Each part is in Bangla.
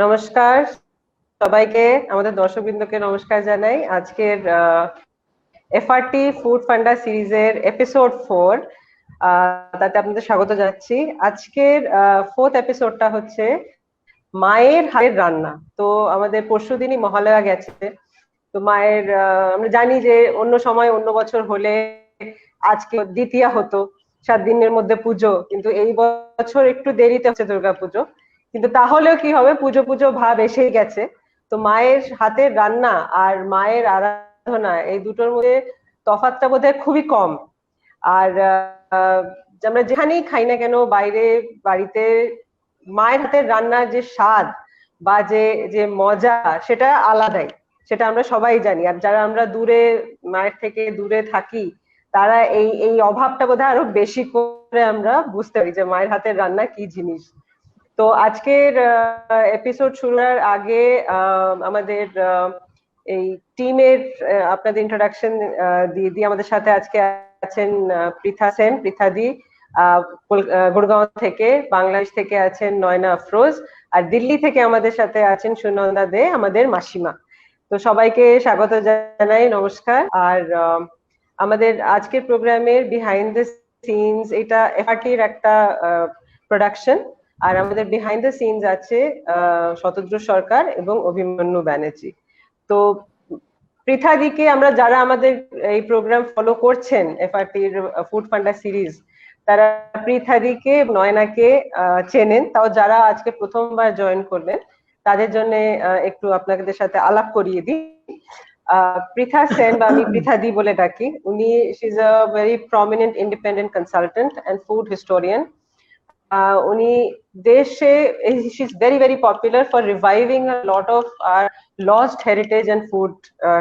নমস্কার সবাইকে, আমাদের দর্শকবৃন্দকে নমস্কার জানাই। আজকের এফআরটি ফুড ফান্ডা সিরিজের এপিসোড 4 তাতে আপনাদের স্বাগত জানাচ্ছি। আজকের 4th এপিসোডটা হচ্ছে মায়ের হাতের রান্না। তো আমাদের পরশুদিনই মহালয়া গেছে। তো মায়ের আমরা জানি যে অন্য সময় অন্য বছর হলে আজকে দ্বিতীয়া হতো, 7 দিনের মধ্যে পুজো, কিন্তু এই বছর একটু দেরিতে হচ্ছে দুর্গাপুজো। কিন্তু তাহলেও কি হবে, পুজো পুজো ভাব এসেই গেছে। তো মায়ের হাতের রান্না আর মায়ের আরাধনা এই দুটোর মধ্যে তফাৎটা বোধহয় খুবই কম। আর আমরা যেখানেই খাই না কেন, বাইরে বাড়িতে মায়ের হাতের রান্নার যে স্বাদ বা যে যে মজা, সেটা আলাদাই, সেটা আমরা সবাই জানি। আর যারা আমরা দূরে, মায়ের থেকে দূরে থাকি, তারা এই এই অভাবটা বোধহয় আরো বেশি করে আমরা বুঝতে পারি যে মায়ের হাতের রান্না কি জিনিস। তো আজকের এপিসোড শুরুর আগে আমাদের এই টিমের আপনাদের ইন্ট্রোডাকশন দিয়ে দিয়ে আমাদের সাথে আজকে আছেন পৃথা সেন, পৃথাদি গুড়গাঁও থেকে, বাংলাদেশ থেকে আছেন নয়না আফরোজ, আর দিল্লি থেকে আমাদের সাথে আছেন সুনন্দা দে, আমাদের মাসিমা। তো সবাইকে স্বাগত জানাই, নমস্কার। আর আমাদের আজকের প্রোগ্রামের বিহাইন্ড দ্য সিনস, এটা এফআরটির একটা প্রোডাকশন। আর আমাদের বিহাইন্ড দ্য সিনস আছে শতদ্র সরকার এবং অভিমন্যু ব্যানার্জি। তো পৃথাদিকে আমরা, যারা আমাদের এই প্রোগ্রাম ফলো করছেন এফআরটির ফুড ফান্ডা সিরিজ, তারা পৃথাদিকে, নয়নাকে চেনেন। তাও যারা আজকে প্রথমবার জয়েন করলেন তাদের জন্য একটু আপনাদের সাথে আলাপ করিয়ে দিই। পৃথা সেন, বা আমি পৃথাদি বলে ডাকি, উনি she is a very prominent independent consultant and food historian. উনি দেশে, she is very very popular for reviving a lot of our lost heritage and food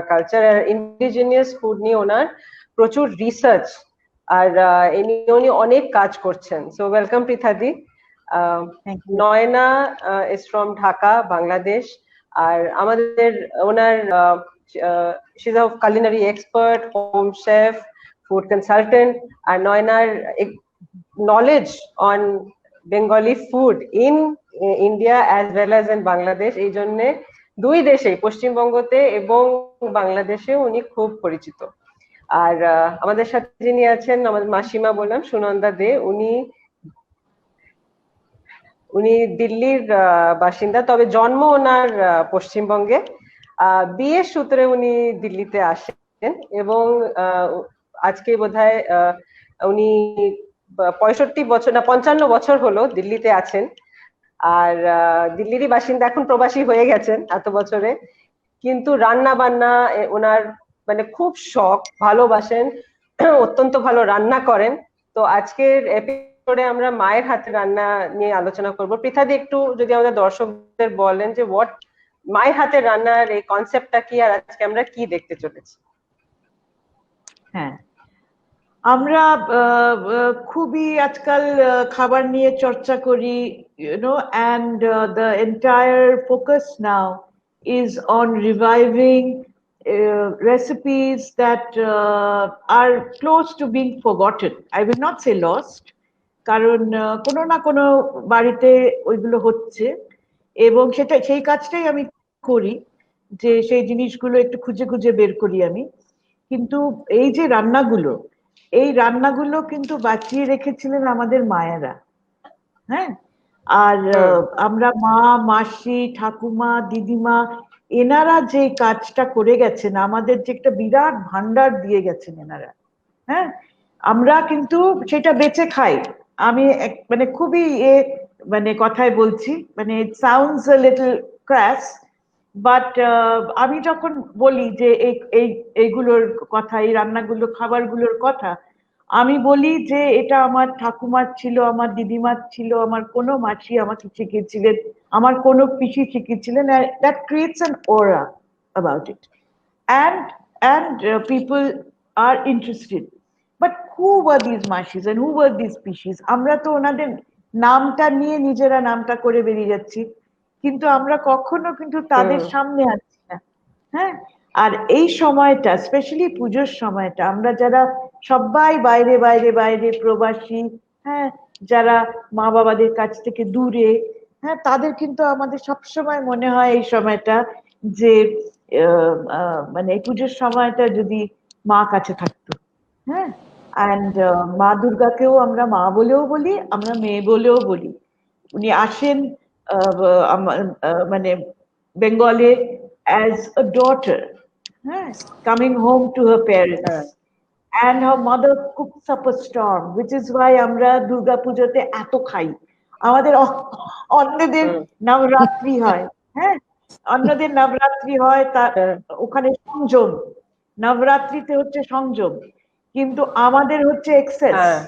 culture. আর ইন্ডিজিনিয়াস ফুড নিয়ে ওনার প্রচুর রিসার্চ, আর উনি অনেক কাজ করছেন। সো ওয়েলকাম পৃথাদি। Nayna is from Dhaka, Bangladesh. আর আমাদের ওনার she is a culinary expert, home chef, food consultant, আর নয়নার knowledge on Bengali food in India as well as in Bangladesh, এই জন্য দুই দেশে, পশ্চিমবঙ্গতে এবং বাংলাদেশে উনি খুব পরিচিত। আর আমাদের সাথে যিনি আছেন, আমাদের মাসিমা বললাম, সুনন্দা দে, উনি দিল্লির বাসিন্দা, তবে জন্ম ওনার পশ্চিমবঙ্গে। বিয়ের সূত্রে উনি দিল্লিতে আসেন এবং আজকে বোধহয় উনি 65 বছর না 55 বছর হলো দিল্লিতে আছেন। আর দিল্লিরই বাসিন্দা, এখন প্রবাসী হয়ে গেছেন এত বছরে। কিন্তু রান্না বান্না ওনার মানে খুব শখ, ভালোবাসেন, অত্যন্ত ভালো রান্না করেন। তো আজকের এপিসোডে আমরা মায়ের হাতে রান্না নিয়ে আলোচনা করব। পৃথাদি, একটু যদি আমাদের দর্শকদের বলেন যে হোয়াট মায়ের হাতে রান্নার এই কনসেপ্টটা কি, আর আজকে আমরা কি দেখতে চলেছি। হ্যাঁ, আমরা খুবই আজকাল খাবার নিয়ে চর্চা করি, and the entire focus now is on reviving recipes that are close to being forgotten. I will not say lost, কারণ কোনো না কোনো বাড়িতে ওইগুলো হচ্ছে, এবং সেই কাজটাই আমি করি, যে সেই জিনিসগুলো একটু খুঁজে খুঁজে বের করি আমি। কিন্তু এই যে এই রান্নাগুলো কিন্তু বাঁচিয়ে রেখেছিলেন আমাদের মায়েরা। হ্যাঁ, আর আমরা মা, মাসি, ঠাকুমা, দিদিমা, এনারা যে কাজটা করে গেছেন, আমাদের যে একটা বিরাট ভান্ডার দিয়ে গেছেন এনারা। হ্যাঁ, আমরা কিন্তু সেটা বেঁচে খাই। আমি মানে খুবই মানে কথায় বলছি, মানে it sounds a little crash, but আমি যখন বলি যে এইগুলোর কথা, এই রান্নাগুলো, খাবারগুলোর কথা, আমি বলি যে এটা আমার ঠাকুমার ছিল, আমার দিদিমার ছিল, আমার কোনো মাসি আমাকে শিখিয়েছিলেন, আমার কোনো পিসি শিখিয়েছিলেন। দ্যাট ক্রিয়েটস অ্যান ওরা about it, and people are interested. But who were these মাসিস and who were these পিসিস? আমরা তো ওনাদের নামটা নিয়ে নিজেরা নামটা করে বেরিয়ে যাচ্ছি, কিন্তু আমরা কখনো কিন্তু তাদের সামনে আসছি না। হ্যাঁ, আর এই সময়টা, স্পেশালি পুজোর সময়টা, আমরা যারা সবাই বাইরে বাইরে বাইরে প্রবাসী, হ্যাঁ, যারা মা বাবাদের কাছ থেকে দূরে, হ্যাঁ, তাদের কিন্তু আমাদের সবসময় মনে হয় এই সময়টা যে মানে এই পুজোর সময়টা যদি মা কাছে থাকতো। হ্যাঁ, অ্যান্ড মা দুর্গাকেও আমরা মা বলেও বলি, আমরা মেয়ে বলেও বলি। উনি আসেন মানে বেঙ্গলে অ্যাজ আ ডটার, হ্যাঁ, coming home to her parents, হ্যাঁ and her mother cooks up a storm, which is why আমরা দুর্গা পুজোতে এত খাই। আমাদের অন্যদের হুম নবরাত্রি হয়, হ্যাঁ, অন্যদের নবরাত্রি হয়, তার হ্যাঁ ওখানে সংযম, নবরাত্রিতে হচ্ছে সংযম, কিন্তু আমাদের হচ্ছে এক্সেস। হ্যাঁ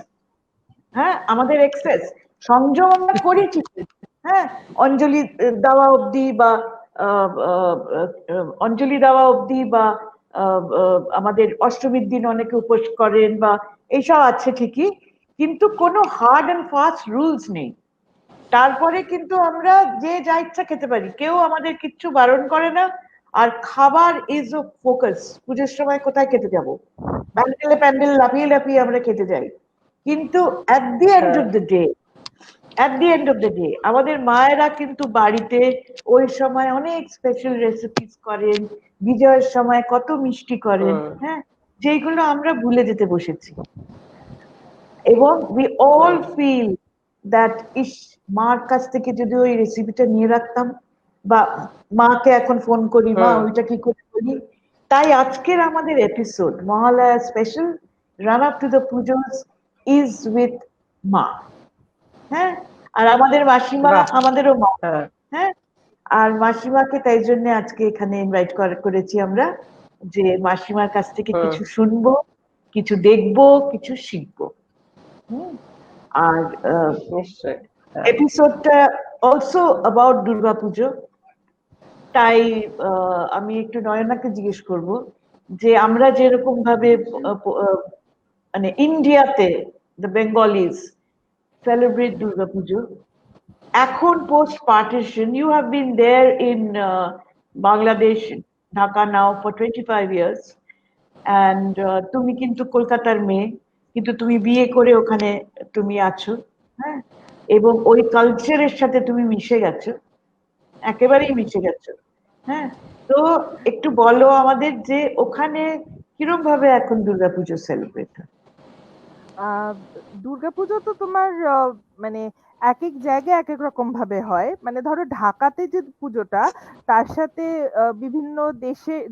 হ্যাঁ, আমাদের এক্সেস, সংযম আমরা করি ঠিকই, হ্যাঁ, অঞ্জলি দেওয়া অবধি বা অঞ্জলি দেওয়া অবধি বা আমাদের অষ্টমীর দিন অনেকে উপোস করেন বা এইসব আছে ঠিকই, কিন্তু কোনো হার্ড অ্যান্ড ফাস্ট রুলস নেই। তারপরে কিন্তু আমরা যে যা ইচ্ছা খেতে পারি, কেউ আমাদের কিচ্ছু বারণ করে না। আর খাবার ইজ ও ফোকাস। পুজোর সময় কোথায় খেতে যাব? প্যান্ডেলে প্যান্ডেল লাফিয়ে লাফিয়ে আমরা খেতে যাই, কিন্তু অ্যাট দি এন্ড হ্যাঁ অফ দ্য ডে, আমাদের মায়েরা কিন্তু বাড়িতে ওই সময় অনেক স্পেশাল রেসিপিস করেন, বিজয়ের সময় কত মিষ্টি করেন, হুম হ্যাঁ, যেগুলো আমরা ভুলে যেতে বসেছি। এবং we all whom feel that is, মার কাছ থেকে যদি ওই রেসিপিটা নিয়ে রাখতাম, বা মাকে এখন ফোন করি, মা হুম ওইটা কি করে করি। তাই আজকের আমাদের episode Mahalaya special run up to the pujos is with Ma. হ্যাঁ, আর আমাদের মাসিমা বাহ আমাদেরও মা। হ্যাঁ হ্যাঁ, আর মাসিমাকে তাই জন্য আজকে এখানে ইনভাইট করেছি আমরা, যে মাসিমার কাছ থেকে হুম কিছু শুনবো, কিছু দেখবো, কিছু শিখবো। হুম, আর নিশ্চয়ই হ্যাঁ এপিসোডটা অলসো অ্যাবাউট দুর্গাপুজো। তাই আমি একটু নয়নাকে জিজ্ঞেস করব যে আমরা যেরকম ভাবে মানে ইন্ডিয়াতে দ্য বেঙ্গলিজ সেলিব্রেট দুর্গাপুজো, এখন post partition, you have been there in Bangladesh, Dhaka now for 25 years, and তুমি কিন্তু কলকাতার মেয়ে, কিন্তু তুমি বিয়ে করে ওখানে তুমি আছো, হ্যাঁ, এবং ওই কালচারের সাথে তুমি মিশে গেছো, একেবারেই মিশে গেছো। হ্যাঁ, তো একটু বলো আমাদের যে ওখানে কিরম ভাবে এখন দুর্গাপুজো সেলিব্রেট হয়। আহ দুর্গাপুজো তো তোমার মানে এক এক জায়গায় এক এক রকম ভাবে হয়। মানে ধরো ঢাকাতে যে পুজোটা, তার সাথে বিভিন্ন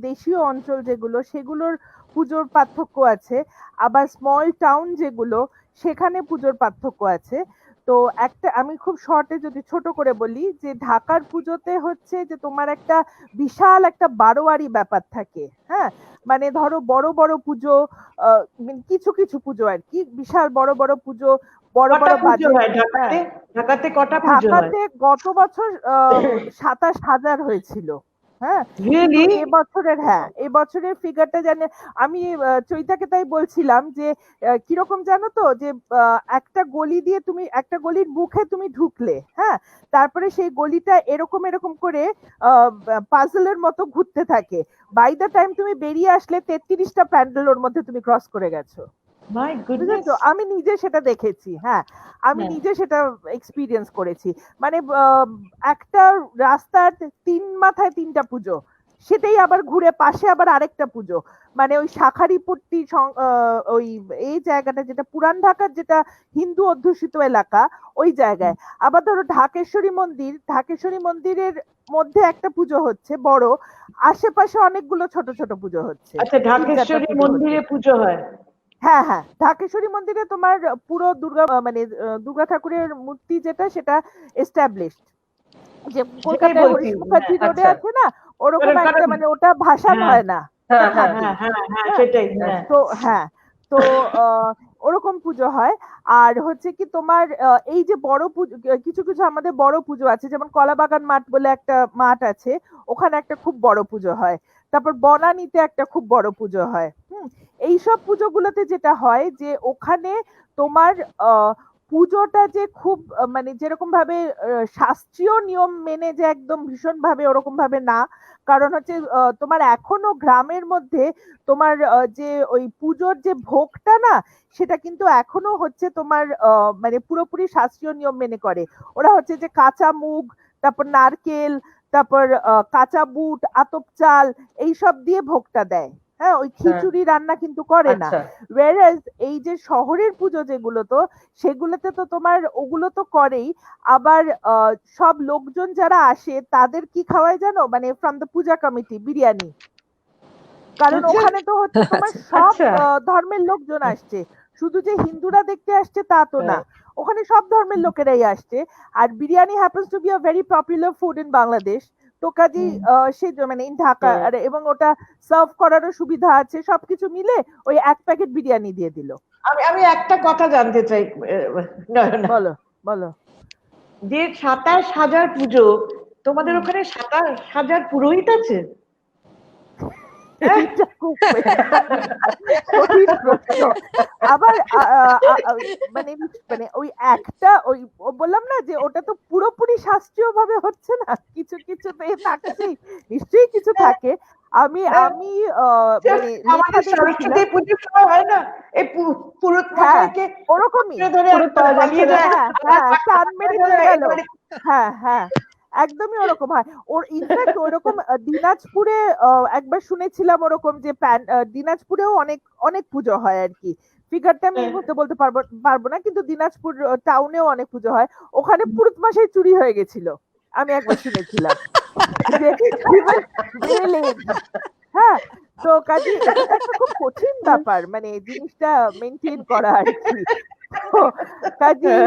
দেশীয় অঞ্চল যেগুলো, সেগুলোর পুজোর পার্থক্য আছে। আবার স্মল টাউন যেগুলো, সেখানে পুজোর পার্থক্য আছে। তো একটা আমি খুব শর্টে যদি ছোট করে বলি, যে ঢাকার পুজোতে হচ্ছে যে তোমার একটা বিশাল একটা বারোয়ারি ব্যাপার থাকে। হ্যাঁ, মানে ধরো বড় বড় পুজো, কিছু কিছু পুজো আর কি, বিশাল বড় বড় পুজো, বড় কটা বড় পুজো বাজেট। হয় হ্যাঁ, ঢাকাতে? ঢাকাতে কটা পুজো হয়? ঢাকাতে গত বছর 27,000 হয়েছিল। হ্যাঁ, কিন্তু রিয়েলি? এবছরের ফিগারটা জানি। আমি চৈতাকে তাই বলছিলাম যে কিরকম জানো তো, যে একটা গলি দিয়ে তুমি, একটা গলির মুখে তুমি ঢুকলে, হ্যাঁ, তারপরে সেই গলিটা এরকম এরকম করে পাজলের মতো ঘুরতে থাকে। বাই দ্য টাইম তুমি বেরিয়ে আসলে 33টা প্যান্ডেল ওর মধ্যে তুমি ক্রস করে গেছো। My goodness. বুঝেছো, আমি নিজে সেটা দেখেছি। হ্যাঁ, আমি হ্যাঁ, নিজে সেটা এক্সপিরিয়েন্স করেছি। মানে একটা রাস্তার তিন মাথায় তিনটা পুজো, সেটাই আবার ঘুরে পাশে আবার আরেকটা পুজো। মানে ওই শাঁখারীপট্টি ওই এই জায়গাটা, যেটা পুরান ঢাকার, যেটা হিন্দু অধ্যুষিত এলাকা, ওই জায়গায় আবার ধরো ঢাকেশ্বরী মন্দিরের মধ্যে একটা পুজো হচ্ছে বড়, আশেপাশে অনেকগুলো ছোট ছোট পুজো হচ্ছে, আচ্ছা, তিন চারটা ঢাকেশ্বরী পুজো হচ্ছে। মন্দিরে পুজো হয়? হ্যাঁ হ্যাঁ, ঢাকেশ্বরী মন্দিরে তোমার পুরো দুর্গা মানে দুর্গা ঠাকুরের মূর্তি যেটা, সেটা এস্টাবলিশড, যে সেটাই কলকাতায় বলছি। হরিশ মুখার্জি রোডে আচ্ছা আছে না, ওরকম কারণ একটা, কারণ মানে ওটা ভাসান হ্যাঁ, হয় না, ওটা হ্যাঁ হ্যাঁ থাকেই। হ্যাঁ, হ্যাঁ, হ্যাঁ, হ্যাঁ, সেটাই, হ্যাঁ হ্যাঁ। তো হ্যাঁ, তো ওরকম পুজো হয়। আর হচ্ছে কি তোমার এই যে বড় পুজো, কিছু কিছু আমাদের বড় পুজো আছে, যেমন কলাবাগান মাঠ বলে একটা মাঠ আছে, ওখানে একটা খুব বড় পুজো হয়। তারপর বনানীতে একটা খুব বড় পুজো হয়। এইসব পুজোগুলোতে যেটা হয় যে ওখানে তোমার আহ পুজোটা যে খুব মানে যেরকম ভাবে শাস্ত্রীয় নিয়ম মেনে যে একদম ভীষণ ভাবে ওরকম ভাবে না, কারণ হচ্ছে তোমার এখনো গ্রামের মধ্যে তোমার যে ওই পুজোর যে ভোগটা না, সেটা কিন্তু এখনো হচ্ছে তোমার মানে পুরোপুরি শাস্ত্রীয় নিয়ম মেনে করে। ওরা হচ্ছে যে কাঁচা মুগ, তারপর নারকেল, তারপর কাঁচা বুট, আতপ চাল এইসব দিয়ে ভোগটা দেয়। হ্যাঁ, ওই খিচুড়ি রান্না কিন্তু করে না। আচ্ছা। ওয়ারাজ এই যে শহরের পুজো যেগুলো, তো সেগুলোতে তো তোমার ওগুলো তো করেই। আবার সব লোকজন যারা আসে তাদের কি খাওয়ায় জানো, মানে from the Puja committee biryani. কারণ আচ্ছা। ওখানে তো হচ্ছে তোমার সব আচ্ছা। ধর্মের লোকজন আসছে, শুধু যে হিন্দুরা দেখতে আসছে তা তো না, হ্যাঁ। ওখানে সব ধর্মের লোকেরাই আসছে। আর biryani happens to be a very popular food in Bangladesh. তো কাজী সেই মানে ইন ঢাকা, হুম। আর এবং ওটা সার্ভ করারও সুবিধা আছে, সবকিছু মিলে ওই এক প্যাকেট বিরিয়ানি দিয়ে দিল। আমি আমি একটা কথা জানতে চাই, নয়না। বলো বলো। যে ২৭,০০০ পুজো, তোমাদের ওখানে ২৭,০০০ পুরোহিত আছে? এইটা খুব কঠিন প্রশ্ন। আবার মানে মানে ওই একটা ওই বললাম না যে ওটা তো পুরোপুরি শাস্ত্রীয় ভাবে হচ্ছে না, কিছু কিছু তো এ থাকছেই, নিশ্চয়ই কিছু থাকে। আমি আমি মানে লেখা আমাদের দেখেছিলাম। সরস্বতী পুজোর সময় হয় না, এই পুরুত হ্যাঁ, মশাইকে ওরকমই। ধরে পুরুত পাওয়া যাচ্ছে পালিয়ে না। যায়, হ্যাঁ হ্যাঁ, টান মেরে নিয়ে গেল। হ্যাঁ হ্যাঁ, একদমই ওরকম হয়। ওর ইনফ্যাক্ট ওরকম দিনাজপুরে একবার শুনেছিলাম ওরকম যে দিনাজপুরেও অনেক অনেক পুজো হয় আর কি। ফিগারটা আমি এই মুহূর্তে বলতে পারবো না, কিন্তু দিনাজপুর টাউনেও অনেক পুজো হয়। ওখানে পুরুত মাসেই চুরি হয়ে গেছিল, আমি একবার শুনেছিলাম যে he was village। হ্যাঁ, তো কাজে এটা তো একটা খুব কঠিন ব্যাপার, মানে জিনিসটা মেনটেন করা আর কি। তো কাজেই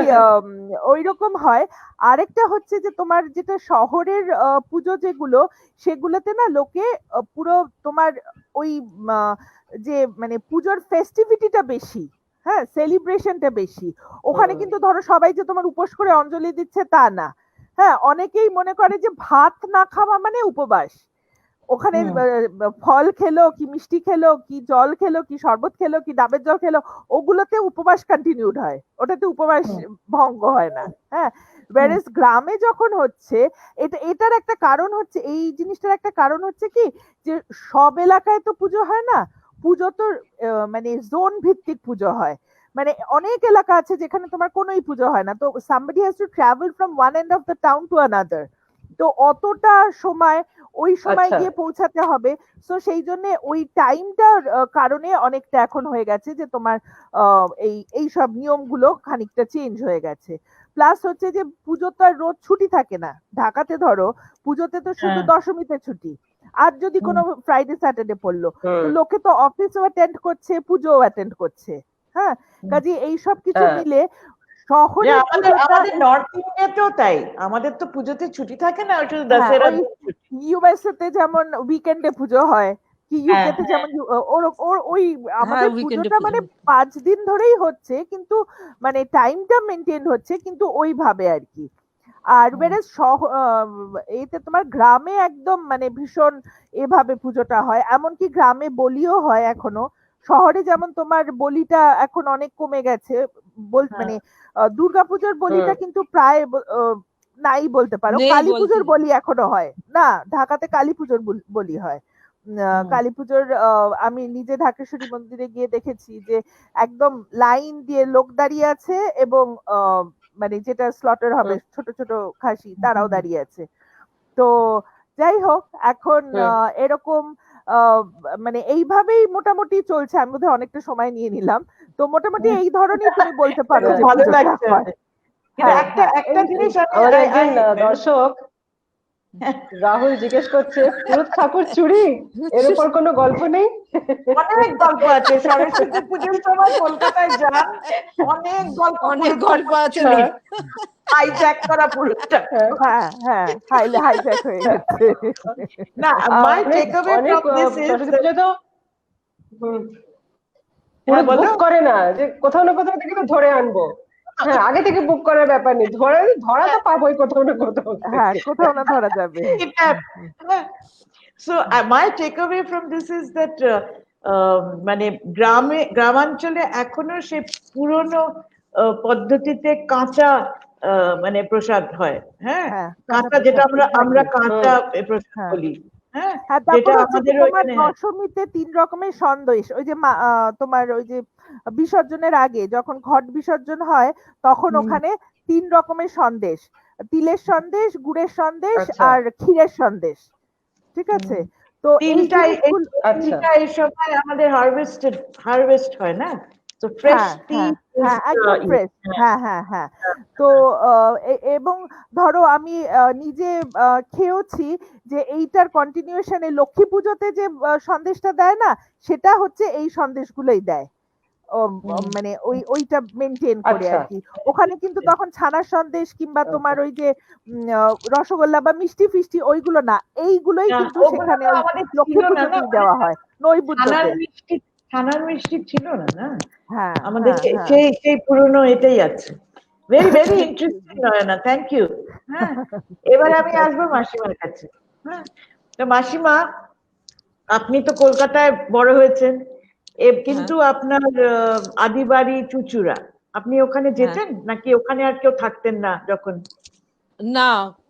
ওইরকম হয়। আরেকটা হচ্ছে যে তোমার যেটা শহরের পুজো যেগুলো, সেগুলোতে না লোকে পুরো তোমার ওই আহ, যে মানে পুজোর ফেস্টিভিটিটা বেশি, হ্যাঁ সেলিব্রেশনটা বেশি। ওখানে কিন্তু ধরো সবাই যে তোমার উপোস করে অঞ্জলি দিচ্ছে তা না। হ্যাঁ, অনেকেই মনে করে যে ভাত না খাওয়া মানে উপবাস। ওখানে ফল খেলো কি মিষ্টি খেলো কি জল খেলো কি শরবত খেলো কি ডাবের জল খেলো, ওগুলোতে উপবাস কন্টিনিউড হয়, ওটাতে উপবাস ভঙ্গ হয় না। হ্যাঁ, whereas গ্রামে যখন হচ্ছে, এটার একটা কারণ হচ্ছে, এই জিনিসটার একটা কারণ হচ্ছে কি, যে সব এলাকায় তো পুজো হয় না। পুজো তো মানে জোন ভিত্তিক পুজো হয়। মানে অনেক এলাকা আছে যেখানে তোমার কোনোই পুজো হয় না, তো somebody has to travel from one end of the town to another। তো অতটা সময় ওই সময় আচ্ছা। গিয়ে পৌঁছাতে হবে। তো সেই জন্য ওই টাইমটার কারণে অনেকটা এখন হয়ে গেছে যে তোমার এই এই সব নিয়মগুলো খানিকটা চেঞ্জ হয়ে গেছে। প্লাস হচ্ছে যে পুজো তো আর রোজ ছুটি থাকে না। ঢাকাতে ধরো পুজোতে তো শুধু দশমীতে ছুটি, আর যদি কোনো ফ্রাইডে স্যাটারডে পড়লো, তো লোকে তো অফিসও অ্যাটেন্ড করছে, পুজোও অ্যাটেন্ড করছে। হ্যাঁ, কাজে এই সব কিছু হ্যাঁ। মিলে শহরে আমাদের পুজোটা। আমাদের নর্থ ইন্ডিয়াতেও তাই, আমাদের তো পুজোতে ছুটি থাকে না, ওটা হ্যাঁ, দশেরা ওই ইউএসএ তে যেমন উইকেন্ডে পুজো হয়, কি ইউকে তে যেমন ওর ওর ওই আমাদের উইকেন্ডে পুজোটা মানে 5 দিন ধরেই হচ্ছে, কিন্তু মানে টাইমটা মেনটেন হচ্ছে কিন্তু ওইভাবে আর কি। আর বেড়ে এতে তোমার গ্রামে একদম মানে ভীষণ এভাবে পুজোটা হয়, এমনকি গ্রামে বলিও হয় এখনো। শহরে যেমন তোমার বলিটা এখন অনেক কমে গেছে, মানে দুর্গাপুজোর বলিটা কিন্তু প্রায় নাই বলতে পারো। নেই কালী বলতে পুজোর বলি এখনো হয় না, ঢাকাতে কালী পুজোর বলি হয়। কালী পুজোর আমি নিজে ঢাকেশ্বরী মন্দিরে গিয়ে দেখেছি যে একদম লাইন দিয়ে লোক দাঁড়িয়ে আছে, এবং মানে যেটা স্লটার হবে ছোট ছোট খাসি তারাও দাঁড়িয়ে আছে। তো যাই হোক, এখন এরকম আহ, মানে এইভাবেই মোটামুটি চলছে। আমি বোধহয় অনেকটা সময় নিয়ে নিলাম, তো মোটামুটি এই ধরনের তুমি বলতে পারো খুব যে ভালো পুজোটা লাগছে। হয়। কিন্তু হ্যাঁ একটা হ্যাঁ, একটা এই জিনিস আমাদের একজন দর্শক রাহুল জিজ্ঞেস করছে, পুরুত ঠাকুর চুরি, এর উপর কোনো গল্প নেই? অনেক গল্প আছে। সরস্বতী পুজোর সময় কলকাতায় যান, অনেক গল্প, অনেক গল্প আছে। হাইজ্যাক করা পুরুষটা। হ্যাঁ হ্যাঁ, হাইজ্যাক হয়ে গেছে। না, মাই টেক অ্যাওয়ে অনেক ফ্রম দিস ইজ, সরস্বতী পুজো তো পুরো বলো। বুক করে না যে কোথাও না কোথাও থেকে তো ধরে আনবো। হ্যাঁ, আগে থেকে বুক করার ব্যাপার নেই, ধরা তো পাবোই কোথাও না কোথাও হ্যাঁ, থেকে। কোথাও না ধরা যাবে। So my takeaway from this is that মানে গ্রামাঞ্চলে এখনো সে পুরনো পদ্ধতিতে কাঁচা মানে প্রসাদ হয়, হ্যাঁ, হ্যাঁ, কাঁচা যেটা আমরা আমরা exactly. কাঁচা প্রসাদ হ্যাঁ বলি, হ্যাঁ, হ্যাঁ, যেটা তারপর হচ্ছে কি আমাদের তোমার ওইখানে, হ্যাঁ। দশমীতে 3 রকমের সন্দেশ, ওই যে তোমার ওই যে বিসর্জনের আগে যখন ঘট বিসর্জন হয় তখন হুম, ওখানে 3 রকমের সন্দেশ, তিলের সন্দেশ, গুড়ের সন্দেশ আচ্ছা আর ক্ষীরের সন্দেশ, ঠিক হুম। আছে? তো এই তিলটা জিনিসগুলো, আচ্ছা এই সময় আমাদের হারভেস্ট হয় না, তো ফ্রেশ হ্যাঁ তিল হ্যাঁ হ্যাঁ, একদম ফ্রেশ, হ্যাঁ হ্যাঁ হ্যাঁ। তো এবং ধরো আমি নিজে খেয়েওছি যে এইটার কন্টিনিউশনে লক্ষ্মী পুজোতে যে সন্দেশটা দেয় না, সেটা হচ্ছে এই সন্দেশগুলোই দেয়। মানে ওইটা মেনটেন করে আচ্ছা আর কি। ওখানে কিন্তু তখন ছানার সন্দেশ কিংবা তোমার ওই যে রসগোল্লা বা মিষ্টি ফিষ্টি ওইগুলো না, এইগুলোই না, কিন্তু ওগুলো সেখানে তো ওই আমাদের ছিল লক্ষ্মী না, না পুজোতেই মানে দেওয়া হয়, ছানার নৈবেদ্যতে। মিষ্টি, ছানার মিষ্টি ছিল না, না হ্যাঁ আমাদের হ্যাঁ হ্যাঁ। সেই সেই পুরনো এটাই আছে। Very very interesting, Nayana, thank you. হ্যাঁ, এবার আমি আসবো মাসিমার কাছে। হ্যাঁ, তো মাসিমা, আপনি তো কলকাতায় বড় হয়েছেন, হ্যাঁ কিন্তু আপনার আদি বাড়ি চুঁচুড়া, আপনি ওখানে হ্যাঁ যেতেন নাকি ওখানে আর কেউ থাকতেন না যখন? না,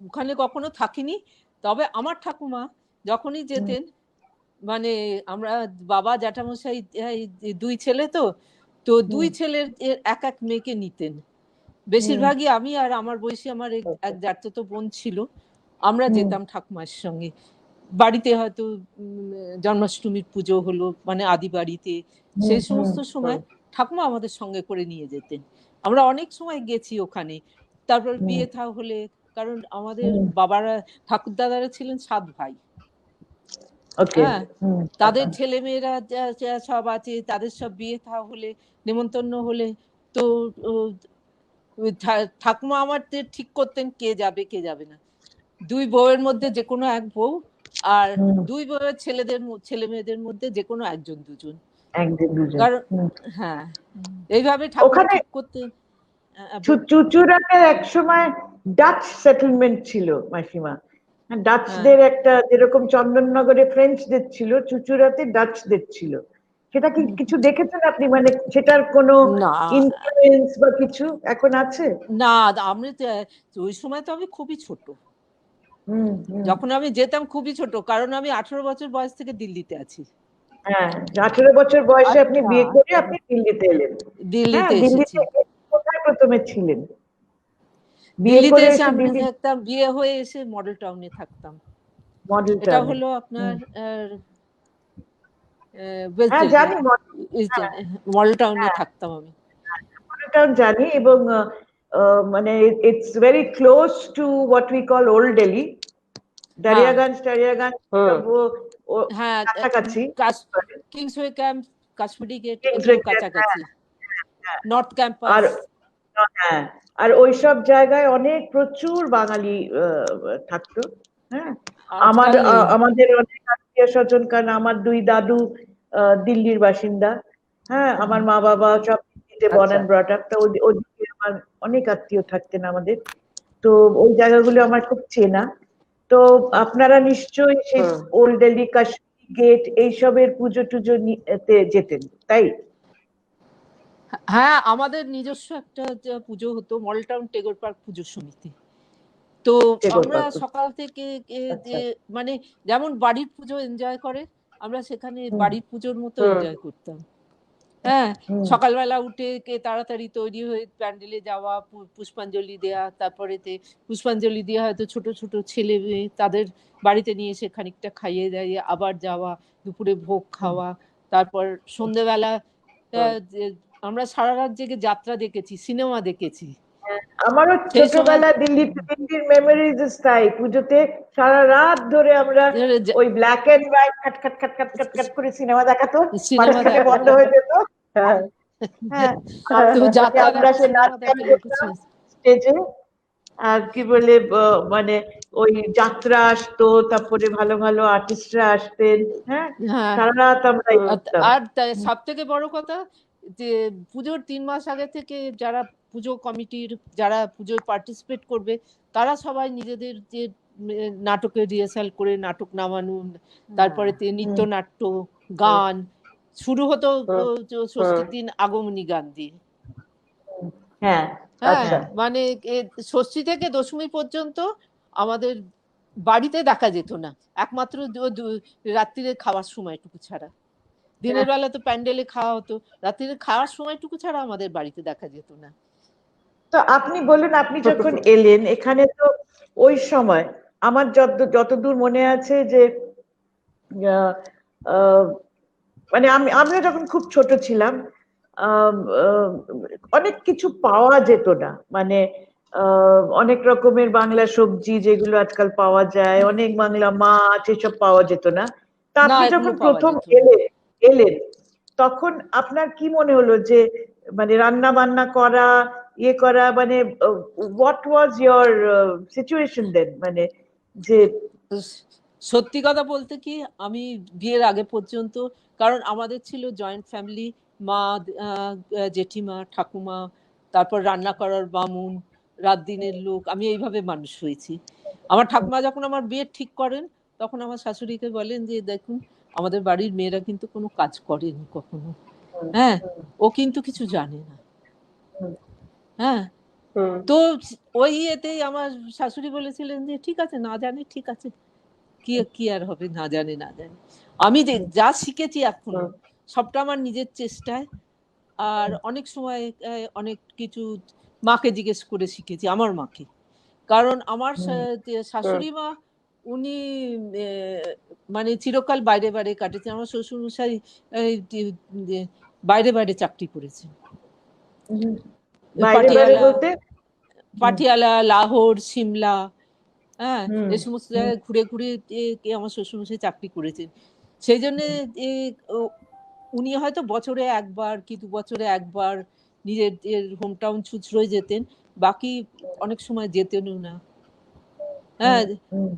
ওখানে কখনো থাকিনি। তবে আমার ঠাকুমা যখনই হুম, যেতেন, মানে আমরা বাবা জ্যাঠামশাই দুই ছেলে, তো তো দুই হুম, ছেলের এক এক মেয়েকে নিতেন। হুম, বেশিরভাগই আমি আর আমার বয়সী আমার এক জ্যাঠতো বোন ছিল, আমরা হুম, যেতাম ঠাকুমার সঙ্গে। বাড়িতে হয়তো জন্মাষ্টমীর পুজো হলো, মানে আদি বাড়িতে, হুম, সেই হুম, সমস্ত সময় ঠাকুমা আমাদের সঙ্গে করে নিয়ে যেতেন। আমরা অনেক সময় গেছি ওখানে। তারপর হুম, বিয়ে থা হলে, কারণ আমাদের হুম, বাবারা ঠাকুরদাদারা ছিলেন 7 ভাই। ওকে, হ্যাঁ, হুম, তাদের ছেলেমেয়েরা যা যা সব আছে, তাদের সব বিয়ে থা হলে, নেমন্তন্ন হলে, তো ঠাকুমা আমার ঠিক করতেন কে যাবে কে যাবে না। 2 বউয়ের মধ্যে যে কোনো এক বউ, আর হুম, 2 বউয়ের ছেলে মেয়েদের মধ্যে যে কোনো একজন দুজন। একদিন দুজন, কারণ হুম। হ্যাঁ, এইভাবে ঠাকুমা ওখানে ঠিক করতেন। বলুন। চুচুড়াতে এক সময় ডাচ সেটেলমেন্ট ছিল মাসিমা, হ্যাঁ, ডাচদের একটা, যেরকম চন্দননগরে ফ্রেঞ্চদের ছিল, চুচুড়াতে ডাচদের ছিল। সেটা কি কিছু দেখেছেন আপনি, মানে সেটার কোনো না ইনফ্লুয়েন্স বা কিছু এখন আছে? না, আমি ওই সময় তো আমি খুবই ছোট। হুম, হুম, যখন আমি যেতাম খুবই ছোট, কারণ আমি 18 বছর বয়স থেকে দিল্লিতে আছি। হ্যাঁ, 18 বছর বয়সে আপনি আচ্ছা, বিয়ে করে আপনি দিল্লিতে এলেন। হ্যাঁ, দিল্লিতে এসেছি। দিল্লিতে কোথায় প্রথমে ছিলেন? বিয়ে দিল্লিতে করে এসে এসে আমরা দিল্লি থাকতাম, বিয়ে হয়ে এসে মডেল টাউনে থাকতাম। মডেল এটা টাউনে? হলো আপনার হুম, ওয়েস্ট হ্যাঁ দিল্লি, জানি, হ্যাঁ মডেল টাউনে হ্যাঁ, থাকতাম আমি। মডেল জানি, এবং মানে it's very close two what we call old Delhi, হ্যাঁ টারিয়াগঞ্জ হুম সব হ্যাঁ, কাছাকাছি। কিংসওয়ে ক্যাম্প, কাশ্মীরি গেট, এগুলো কিংসওয়ে, হ্যাঁ কাছাকাছি। হ্যাঁ। North campus. আর হ্যাঁ, আর ওইসব জায়গায় অনেক প্রচুর বাঙালি থাকতো। হ্যাঁ, আজকাল নেই। আমাদের অনেক আত্মীয় স্বজন, কারণ আমার 2 দাদু দিল্লির বাসিন্দা। হ্যাঁ, আমার মা বাবা সব দিল্লিতে বর্ন আচ্ছা এন্ড ব্রট আপ, তো ওদিকে আমার অনেক আত্মীয় থাকতেন আমাদের। তো ওই জায়গাগুলো আমার খুব চেনা। তো আপনারা নিশ্চয়ই সেই হুম ওল্ড দিল্লি, কাশ্মীরি গেট এইসবের পুজো টুজো যেতেন, তাই? হ্যাঁ, আমাদের নিজস্ব একটা পুজো হতো, মডেল টাউন টেগোর পার্ক পুজো সমিতি। তো টেগোর আমরা পার্ক, সকাল থেকে আচ্ছা, মানে যেমন বাড়ির পুজো এনজয় করে, আমরা সেখানে হুম, বাড়ির পুজোর মতো হুম এনজয় করতাম। হ্যাঁ, হুম, সকালবেলা উঠে তাড়াতাড়ি তৈরি হয়ে প্যান্ডেলে যাওয়া, পুষ্পাঞ্জলি দেয়া, তারপরেতে পুষ্পাঞ্জলি দিয়ে হয়তো ছোট ছোট ছেলে মেয়ে তাদের বাড়িতে নিয়ে এসে খানিকটা খাইয়ে দাইয়ে আবার যাওয়া, দুপুরে ভোগ হুম, খাওয়া। তারপর সন্ধেবেলা হুম আমরা সারা রাত জেগে যাত্রা দেখেছি, সিনেমা দেখেছি আমারও সেই সময়। ছোটবেলা দিল্লির মেমোরিজ তাই, পুজোতে সারা রাত ধরে আমরা ওই ব্ল্যাক এন্ড হোয়াইট খাট খাট খাট খাট খাট খাট করে সিনেমা দেখাতো, সিনেমা মাঝখানে দেখা, বন্ধ হয়ে যেত। হ্যাঁ হ্যাঁ, আর তো ওখানে যাত্রা আমরা দেখা, সে নাচ সিনেমা গান দেখা দেখেছি। করতাম স্টেজে। আর কি বলে মানে ওই যাত্রা আসতো, তারপরে ভালো ভালো আর্টিস্টরা আসতেন। হ্যাঁ, হ্যাঁ, সারা রাত আমরা হুম করতাম। আর সব থেকে বড় কথা যে পুজোর 3 মাস আগে থেকে যারা পুজো কমিটির, যারা পুজোয় পার্টিসিপেট করবে, তারা সবাই নিজেদের যে নাটকের রিহার্সাল করে নাটক নামানো, হ্যাঁ তারপরে হুম, নৃত্যনাট্য, হুম গান শুরু হতো হুম হুম ষষ্ঠীর দিন আগমনী গান দিয়ে। হ্যাঁ, হ্যাঁ আচ্ছা। মানে ষষ্ঠী থেকে দশমী পর্যন্ত আমাদের বাড়িতে দেখা যেত না, একমাত্র রাত্রিরে খাওয়ার সময়টুকু ছাড়া। দিনের বেলা তো প্যান্ডেলে খাওয়া হতো, রাত্রিরে খাওয়ার সময়টুকু ছাড়া আমাদের বাড়িতে দেখা যেত না। তো আপনি বলুন, আপনি যখন এলেন এখানে, তো ওই সময় আমার যতদূর মনে আছে যে আহ, আহ, মানে আমিও যখন খুব ছোট ছিলাম, আহ, আহ, অনেক কিছু পাওয়া যেত না, মানে অনেক রকমের বাংলা সবজি যেগুলো আজকাল পাওয়া যায়, অনেক বাংলা মাছ এসব পাওয়া যেত না। তা না, আপনি এগুলো যখন পাওয়া প্রথম যেত না। এলেন তখন আপনার কি মনে হলো যে মানে রান্না বান্না করা, ইয়ে করা, মানে হোয়াট ওয়াজ ইয়োর সিচুয়েশন দেন, মানে যে তো সত্যি কথা বলতে কি, আমি বিয়ের আগে পর্যন্ত, কারণ আমাদের ছিল জয়েন্ট ফ্যামিলি, মা, জেঠিমা, ঠাকুমা, তারপর রান্না করার বামুন, রাত দিনের লোক, আমি এইভাবে মানুষ হয়েছি। আমার ঠাকুমা যখন আমার বিয়ে ঠিক করেন, তখন আমার শাশুড়িকে বলেন যে দেখুন, আমাদের বাড়ির মেয়েরা কিন্তু কোনো কাজ করেনি কখনো, হ্যাঁ, ও কিন্তু কিছু জানে না, হ্যাঁ। তো ওই ইয়েতেই আমার শাশুড়ি বলেছিলেন যে ঠিক আছে, না জানে ঠিক আছে, কি কি আর হবে, না জানে না জানে। আমি যে যা শিখেছি এখনো সবটা আমার নিজের চেষ্টায়, আর অনেক সময় অনেক কিছু মাকে জিজ্ঞেস করে শিখেছি, আমার মাকে। কারণ আমার যে শাশুড়ি মা, উনি মানে চিরকাল বাইরে বাইরে কাটেছেন। আমার শ্বশুরমশাই বাইরে বাইরে চাকরি করেছেন, বাইরে বাইরে পাটিয়ালা, বলতে? পাটিয়ালা, লাহোর, সিমলা, হ্যাঁ, হুম, এই সমস্ত জায়গায় ঘুরে ঘুরে আমার শ্বশুরমশাই চাকরি করেছেন। সেই জন্য উনি হয়তো বছরে একবার কি 2 বছরে একবার নিজের হোম টাউন ছুঁচড়োয় যেতেন, বাকি অনেক সময় যেতেনও না। হ্যাঁ,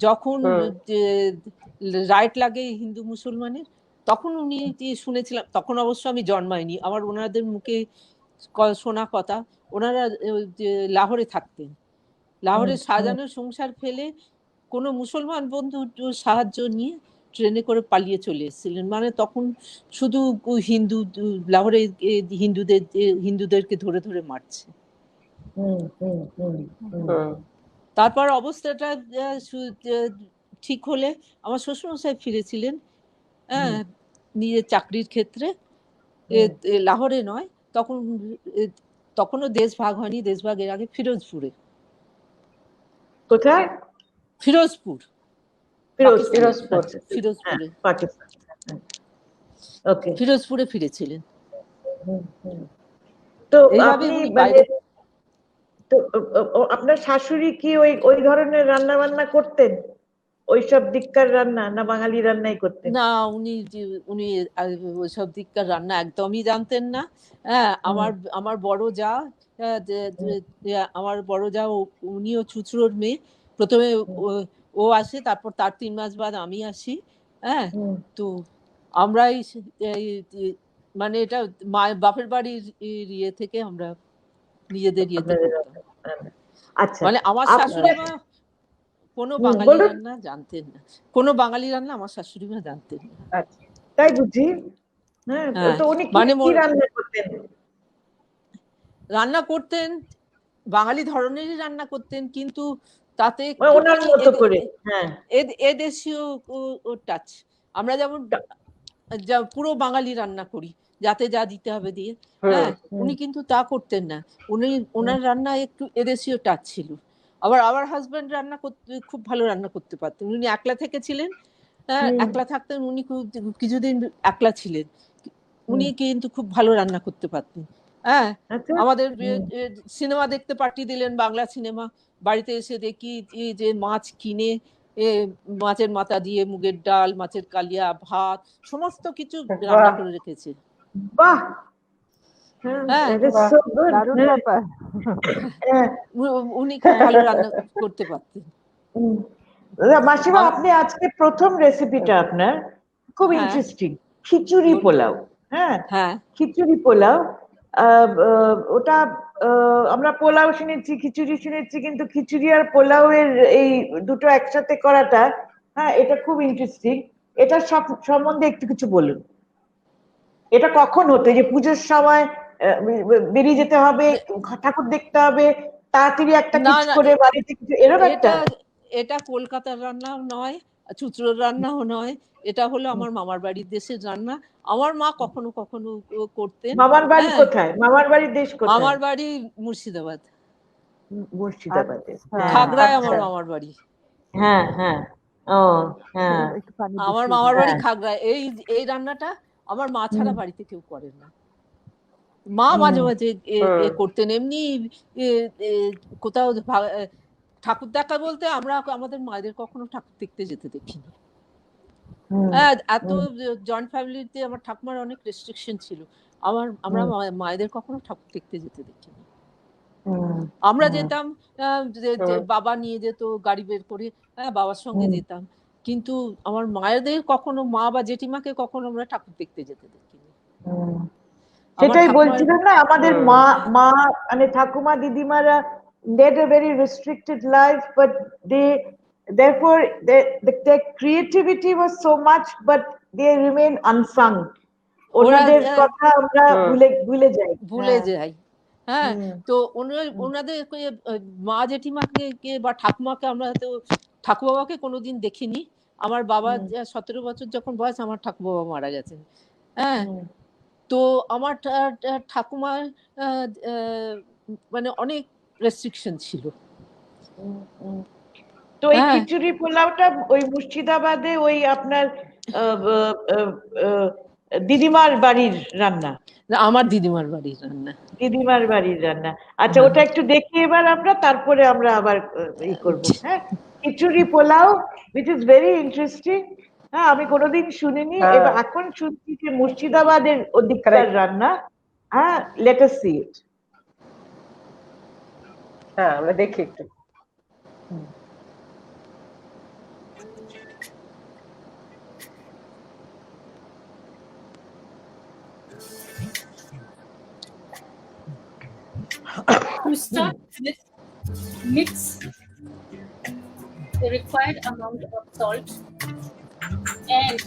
যখন রাইট লাগে হিন্দু মুসলমানের, তখন উনি শুনেছিলাম, তখন অবশ্য আমি জন্মাইনি, আমার ওনাদের মুখে শোনা কথা, ওনারা লাহোরে থাকতেন, লাহোরে সাজানো সংসার ফেলে কোনো মুসলমান বন্ধু সাহায্য নিয়ে ট্রেনে করে পালিয়ে চলে এসেছিলেন। মানে তখন শুধু হিন্দু, লাহোরে হিন্দুদেরকে ধরে ধরে মারছে। তারপর অবস্থাটা ঠিক হলে আমার শ্বশুরমশাই ফিরেছিলেন, হ্যাঁ, নিজের চাকরির ক্ষেত্রে, লাহোরে নয়, তখন তখনও দেশ ভাগ হয়নি, দেশ ভাগের আগে ফিরোজপুরে। কোথায়? ফিরোজপুর, ফিরোজপুর। ফিরোজপুরে, পাকিস্তান। ওকে। ফিরোজপুরে ফিরেছিলেন। তো এইভাবে আপনি উনি মানে, বাইরে। তো আপনার শাশুড়ি কি ওই ওই ধরনের রান্না বান্না করতেন? ওইসব দিককার রান্না, না বাঙালি রান্নাই করতেন? না, উনি ওইসব দিককার রান্না একদমই জানতেন না। হ্যাঁ, আমার বড় যা, আমার বড় যা, উনিও ছুঁচড়োর মেয়ে। প্রথমে ও আসে, তারপর তার 3 মাস বাদ আমি আসি। হ্যাঁ, তো আমরাই মানে এটা বাপের বাড়ির ইয়ে থেকে আমরা নিজেদের ইয়েতে করতাম। আচ্ছা, মানে আমার শাশুড়ি আপনার মা কোনো বাঙালি বলুন। রান্না জানতেন না, কোনো বাঙালি রান্না আমার শাশুড়ি মা জানতেন না। তাই বুঝি? হ্যাঁ, হ্যাঁ, তো উনি কি মানে কি রান্না করতেন? রান্না করতেন, বাঙালি ধরনেরই রান্না করতেন, কিন্তু তাতে ওনার একটুখানি মতো করে। হ্যাঁ, এদেশীয় টাচ। আমরা যেমন পুরো বাঙালি রান্না করি, যাতে যা দিতে হবে দিয়ে, হ্যাঁ, উনি কিন্তু তা করতেন না। ওনার রান্না একটু এদেশীয় টাচ ছিল। আবার আমার হাজবেন্ড রান্না করতে খুব ভালো রান্না করতে পারতেন। উনি একলা থেকেছিলেন, হ্যাঁ, একলা থাকতেন, উনি কিছুদিন একলা ছিলেন, উনি কিন্তু খুব ভালো রান্না করতে পারতেন। হ্যাঁ, আচ্ছা। আমাদের সিনেমা দেখতে পাঠিয়ে দিলেন, বাংলা সিনেমা, বাড়িতে এসে দেখি যে মাছ কিনে, মাছের মাথা দিয়ে মুগের ডাল, মাছের কালিয়া, ভাত, সমস্ত কিছু রান্না করে রেখেছে। বাহ, হ্যাঁ, that is so good. দারুণ ব্যাপার। হ্যাঁ, উনি খুব ভালো রান্না করতে পারতেন। মাসিমা, আপনি আজকে প্রথম রেসিপিটা আপনার খুব হ্যাঁ, ইন্টারেস্টিং, খিচুড়ি পোলাও। হ্যাঁ, হ্যাঁ, খিচুড়ি পোলাও। ওটা আমরা পোলাও শুনেছি, খিচুড়ি শুনেছি, কিন্তু খিচুড়ি আর পোলাও এর এই দুটো একসাথে করাটা, হ্যাঁ, এটা খুব ইন্টারেস্টিং। এটা সব সম্বন্ধে একটু কিছু বলুন। এটা কখন হতো? যে পুজোর সময় বেরিয়ে যেতে হবে, ঠাকুর দেখতে হবে, তাড়াতাড়ি একটা না কিছু না করে বাড়িতে কিছু, এরকম একটা। এটা এটা কলকাতার রান্নাও নয়, চুঁচুড়োর রান্নাও নয়, এটা হলো আমার মামার বাড়ির দেশের রান্না। আমার মা কখনো কখনো করতেন। মামার বাড়ি হ্যাঁ, কোথায়? মামার বাড়ির দেশ কোথায়? আমার বাড়ি মুর্শিদাবাদ, মুর্শিদাবাদে। আচ্ছা। খাগড়ায় আচ্ছা। আমার মামার বাড়ি। হ্যাঁ হ্যাঁ, ও হ্যাঁ, একটু পানি আমার বসিয়ে মামার দিই। বাড়ি হ্যাঁ। খাগড়ায়। এই রান্নাটা আমার মা ছাড়া হুম। বাড়িতে কেউ করেন না। মা মাঝে মাঝে করতেন এমনি এ, এ, কোথাও ঠাকুর দেখা বলতে আমরা আমাদের মায়েদের কখনো ঠাকুর দেখতে যেতে দেখিনি। হ্যাঁ, এত জয়েন্ট ফ্যামিলিতে আমার ঠাকুমার অনেক রেস্ট্রিকশন ছিল। আমরা মায়েদের কখনো ঠাকুর দেখতে যেতে দেখিনি। আমরা যেতাম, বাবা নিয়ে যেত গাড়ি বের করে, বাবার সঙ্গে যেতাম, কিন্তু আমার মায়েদের কখনো, মা বা জেঠিমাকে কখনো আমরা ঠাকুর দেখতে যেতে দেখিনি। সেটাই বলছিলাম না, আমাদের মা মা মানে ঠাকুমা দিদিমারা led a very restricted life, but therefore their creativity was so much, but they remain unsung. ওনাদের কথা আমরা ভুলে যাই। হ্যাঁ, তো ওনাদের মা জেঠিমাকে বা ঠাকুমাকে আমরা তো ঠাকুর বাবাকে কোনোদিন দেখিনি। আমার বাবা 17 বছর যখন বয়স আমার ঠাকুর বাবা মারা গেছেন। হ্যাঁ, তো আমার ঠাকুমার মানে অনেক রেস্ট্রিকশন ছিল। তো এই খিচুড়ি পোলাওটা ওই মুর্শিদাবাদে ওই আপনার দিদিমার বাড়ির রান্না? আমার দিদিমার বাড়ির রান্না। দিদিমার বাড়ির রান্না, আচ্ছা। ওটা একটু দেখি এবার আমরা, তারপরে আমরা আবার ই করবো। হ্যাঁ, খিচুড়ি pulao, which is very interesting. হ্যাঁ, আমি কোনোদিন শুনিনি, এবার এখন শুনছি যে মুর্শিদাবাদের ওদিককার রান্না। হ্যাঁ, let us see it. হ্যাঁ, আমরা দেখি একটু। To start with, mix the required amount of salt and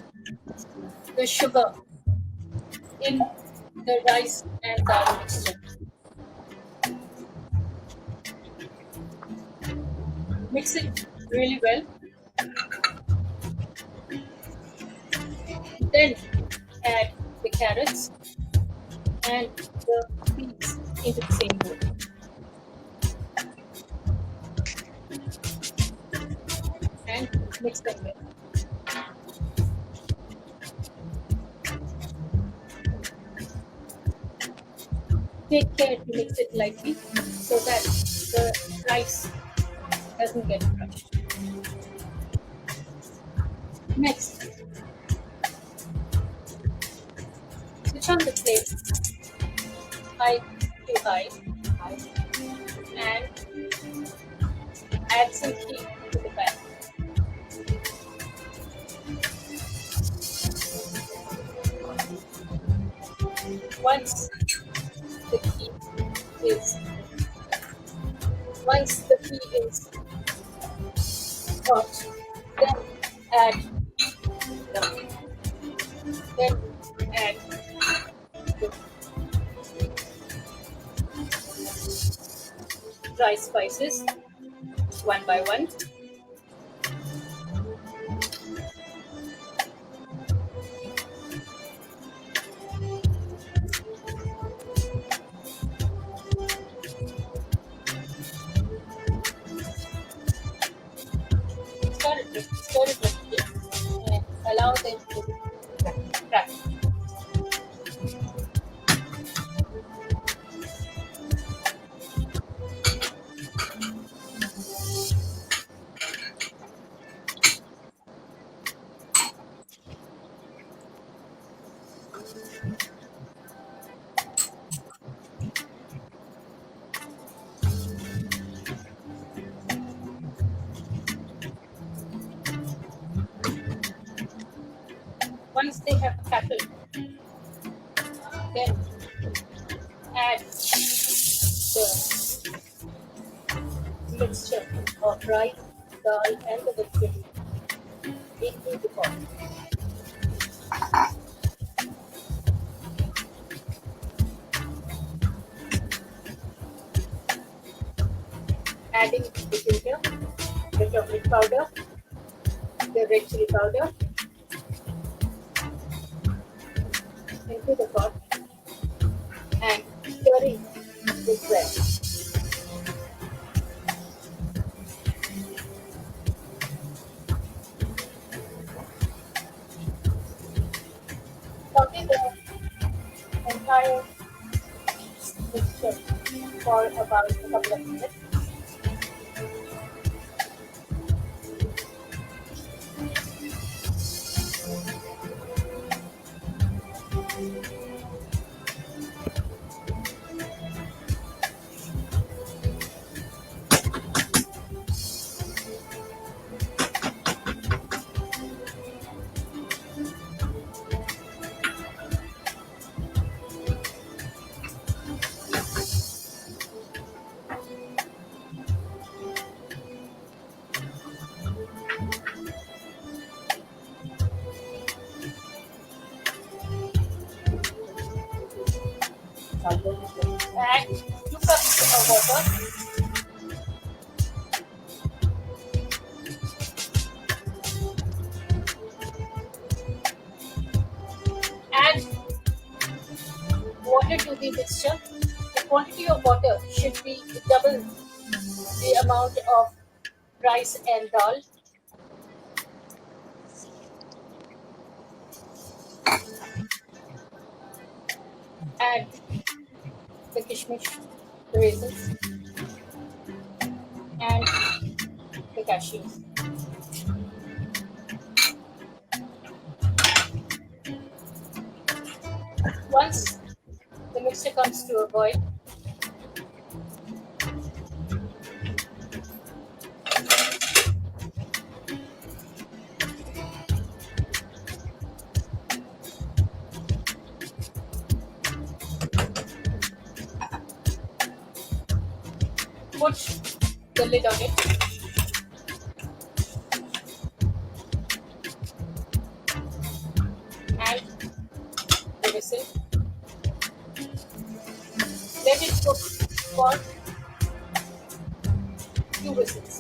the sugar in the rice and dal mixture. Mix it really well. Then add the carrots and the peas into the same bowl. And mix them well. Take care to mix it lightly so that the rice doesn't get crushed. Next, switch on the flame high to high and add some heat to the pan. Once the ghee is hot, then add the dry spices one by one. Stir it quickly and allow them to crack. Once they have crackled, then add the mixture of rice, dal, and the vegetable into the pot. powder, the red chili powder, into the pot and stirring with well. Saute the entire mixture for about a couple of minutes. Add 2 cups of water. Add water to the mixture. The quantity of water should be double the amount of rice and dal. Add the kishmish, the raisins, and the cashews. Once the mixture comes to a boil, put the lid on it. And the whistle. Let it cook for 2 whistles.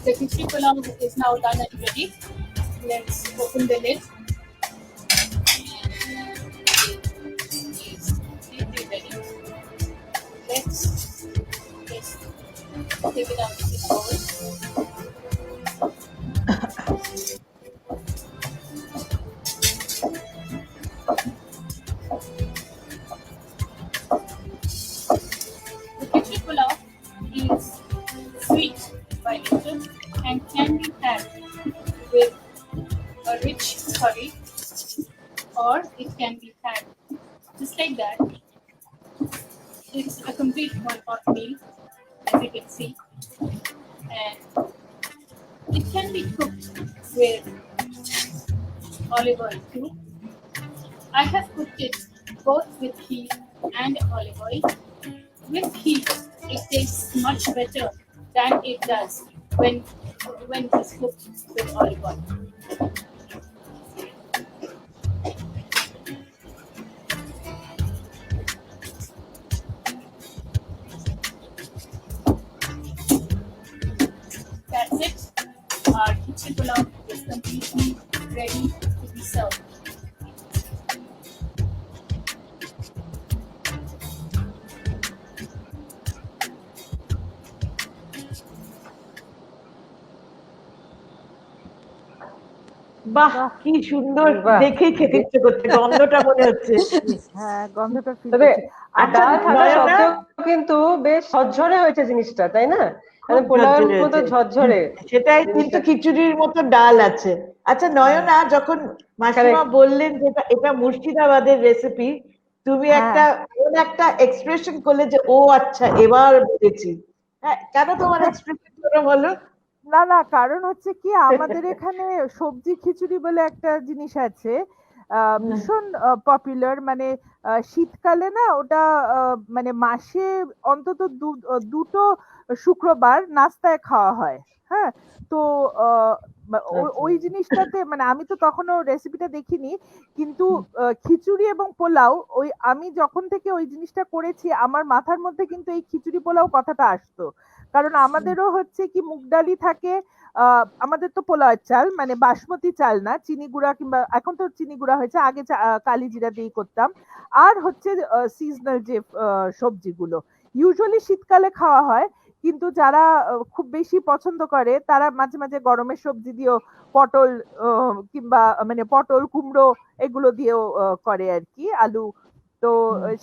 The khichdi pulao is now done and ready. Let's open the lid. It's completely ready. Let's just take it out of the bowl. The khichdi pulao is sweet by nature and can be had with a rich curry, or it can be had just like that. It's a complete one-pot meal, as you can see, and it can be cooked with olive oil too. I have cooked it both with heat and olive oil. With heat, it tastes much better than it does when it's cooked with olive oil. That's it. Our khichdi pulao is completely ready to be served. বাহ, কি সুন্দর! বাহ। দেখেই খেতে ইচ্ছে করছে, গন্ধটা মনে হচ্ছে। হ্যাঁ, গন্ধটা feel তবে করছি। আচ্ছা, ডাল থাকা নয়না? সত্ত্বেও কিন্তু বেশ ঝরঝরে হয়েছে জিনিসটা, তাই না? মানে খুব পোলাওয়ের ঝরঝরে মতো হয়েছে। ঝরঝরে সেটাই, কিন্তু জিনিসটা। খিচুড়ির মতো ডাল আছে। আচ্ছা নয়না, যখন মাসিমা বললেন যে এটা মুর্শিদাবাদের রেসিপি, তুমি হ্যাঁ। এমন একটা এক্সপ্রেশন করলে যে ও আচ্ছা এবার বুঝেছি। হ্যাঁ, কেন তোমার এক্সপ্রেশন করে বলো? না না, কারণ হচ্ছে কি আমাদের এখানে সবজি খিচুড়ি বলে একটা জিনিস আছে, ভীষণ পপুলার। মানে শীতকালে না ওটা মানে মাসে অন্তত দুটো শুক্রবার নাস্তায় খাওয়া হয়। হ্যাঁ, তো আচ্ছা। ওই জিনিসটাতে মানে আমি তো তখনও রেসিপিটা দেখিনি, কিন্তু খিচুড়ি এবং পোলাও ওই আমি যখন থেকে ওই জিনিসটা করেছি আমার মাথার মধ্যে কিন্তু এই খিচুড়ি পোলাও কথাটা আসতো। কারণ আমাদেরও হচ্ছে কি মুগ ডালই থাকে, আমাদের তো পোলাওয়ের চাল মানে বাসমতি চাল না, চিনি গুঁড়া কিংবা এখন তো চিনি গুঁড়া হয়েছে, আগে কালি জিরা দিয়ে করতাম। আর হচ্ছে সিজনাল যে সবজিগুলো ইউজুয়ালি শীতকালে খাওয়া হয়, কিন্তু যারা খুব বেশি পছন্দ করে তারা মাঝে মাঝে গরমের সবজি দিয়েও পটল কিংবা মানে পটল কুমড়ো এগুলো দিয়েও করে আর কি, আলু। তো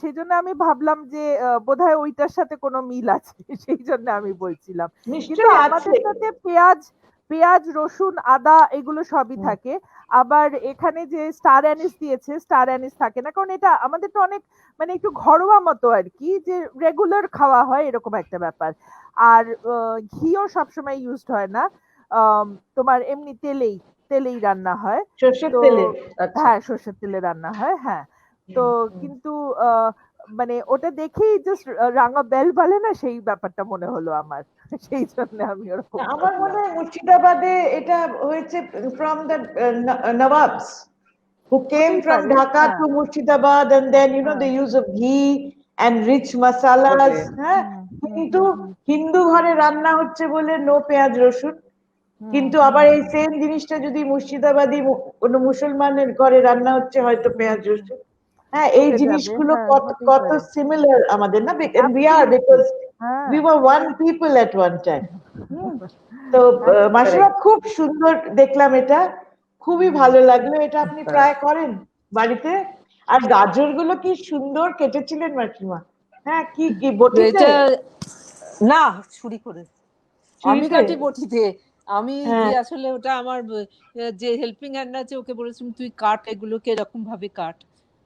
সেই জন্য আমি ভাবলাম যে বোধহয় ওইটার সাথে কোনো মিল আছে সেই জন্য আমি বলছিলাম। কিন্তু নিশ্চয়ই আমাদের আছে। সাথে পেঁয়াজ পেঁয়াজ রসুন আদা এগুলো সবই থাকে। আবার এখানে যে স্টার অ্যানিস দিয়েছে, স্টার অ্যানিস থাকে না, কারণ এটা আমাদের তো অনেক মানে একটু ঘরোয়া মতো আর কি, যে রেগুলার খাওয়া হয় এরকম একটা ব্যাপার। আর ঘিও সবসময় ইউজড হয় না, তোমার এমনি তেলেই রান্না হয়। সর্ষের তো তেলে। আচ্ছা। হ্যাঁ, সর্ষের তেলে রান্না হয়, হ্যাঁ। তো কিন্তু মানে ওটা দেখেই জাস্ট রাঙা বেল বলে না, সেই ব্যাপারটা মনে হলো আমার সেই জন্য আমি ওরকম আমার মনে করলাম। হয় মুর্শিদাবাদে এটা হয়েছে from the Nawabs who came হতেই from পারে, Dhaka হ্যাঁ to Murshidabad, and then হ্যাঁ। the use of ghee and rich masalas. Okay. হ্যাঁ, কিন্তু হিন্দু ঘরে রান্না হচ্ছে বলে নো পেঁয়াজ রসুন। কিন্তু আবার এই সেম জিনিসটা যদি মুর্শিদাবাদী কোনো মুসলমানের ঘরে রান্না হচ্ছে হয়তো পেঁয়াজ রসুন। হ্যাঁ, এই হতে যাবে, জিনিসগুলো হ্যাঁ কত হতেই কত পারে। সিমিলার আমাদের না, and we are Absolutely, because হ্যাঁ we were one people at one time. তো একদম। মাসিমা খুব সুন্দর দেখলাম এটা, খুবই ভালো লাগলো। এটা আপনি হ্যাঁ। প্রায় করেন বাড়িতে? আর গাজর গুলো কি সুন্দর কেটেছিলেন মাসিমা। হ্যাঁ, কি বটিতে? এটা না, ছুরি করে। আমি ছুরিতে? কাটি বটিতে। আমি যে হ্যাঁ আসলে ওটা আমার যে হেল্পিং হ্যান্ড আছে ওকে বলেছিলাম তুই কাট এগুলোকে এরকম ভাবে কাট।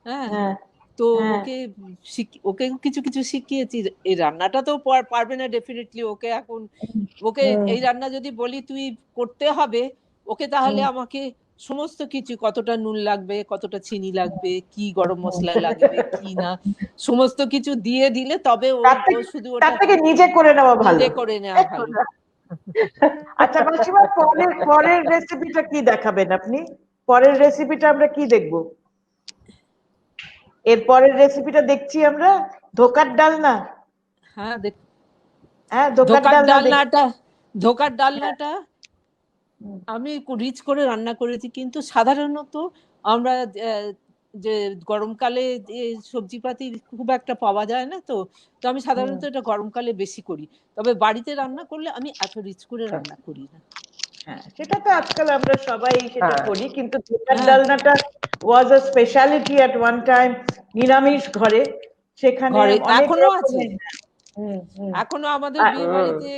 হ্যাঁ, হ্যাঁ তো হ্যাঁ ওকে কিছু কিছু শিখিয়েছি। এই রান্নাটা তো পারবে না ডেফিনেটলি। ওকে এই রান্না যদি বলি তুই করতে হবে, ওকে তাহলে আমাকে সমস্ত কিছু কতটা নুন লাগবে, কতটা চিনি লাগবে, কি গরম মশলা লাগবে, কি না সমস্ত কিছু দিয়ে দিলে তবে ও শুধু তার ওটা থেকে নিজে করে নেওয়া ভালো। নিজে করে নেওয়া ভালো। আচ্ছা মাসিমা, পরের রেসিপিটা কি দেখাবেন আপনি? পরের রেসিপিটা আমরা কি দেখবো? এর পরের রেসিপিটা দেখছি আমরা ধোকার ডালনা। হ্যাঁ, হ্যাঁ, ধোকার ডালনা ধোকার ডালনাটা আমি রিচ করে রান্না করেছি, কিন্তু সাধারণত আমরা যে গরমকালে যে সবজিপাতি খুব একটা পাওয়া যায় না, তো আমি সাধারণত এটা গরমকালে বেশি করি। তবে বাড়িতে রান্না করলে আমি এত রিচ করে রান্না করি না। হ্যাঁ, সেটা তো আজকাল আমরা সবাই সেটা হ্যাঁ। করি, কিন্তু ধোকার ডালনাটা ওয়াজ আ স্পেশালিটি এট ওয়ান টাইম নিরামিষ ঘরে। সেখানে ঘরে অনেক এখনো আছে, রকমের। এখনো আমাদের বিয়ে বাড়িতে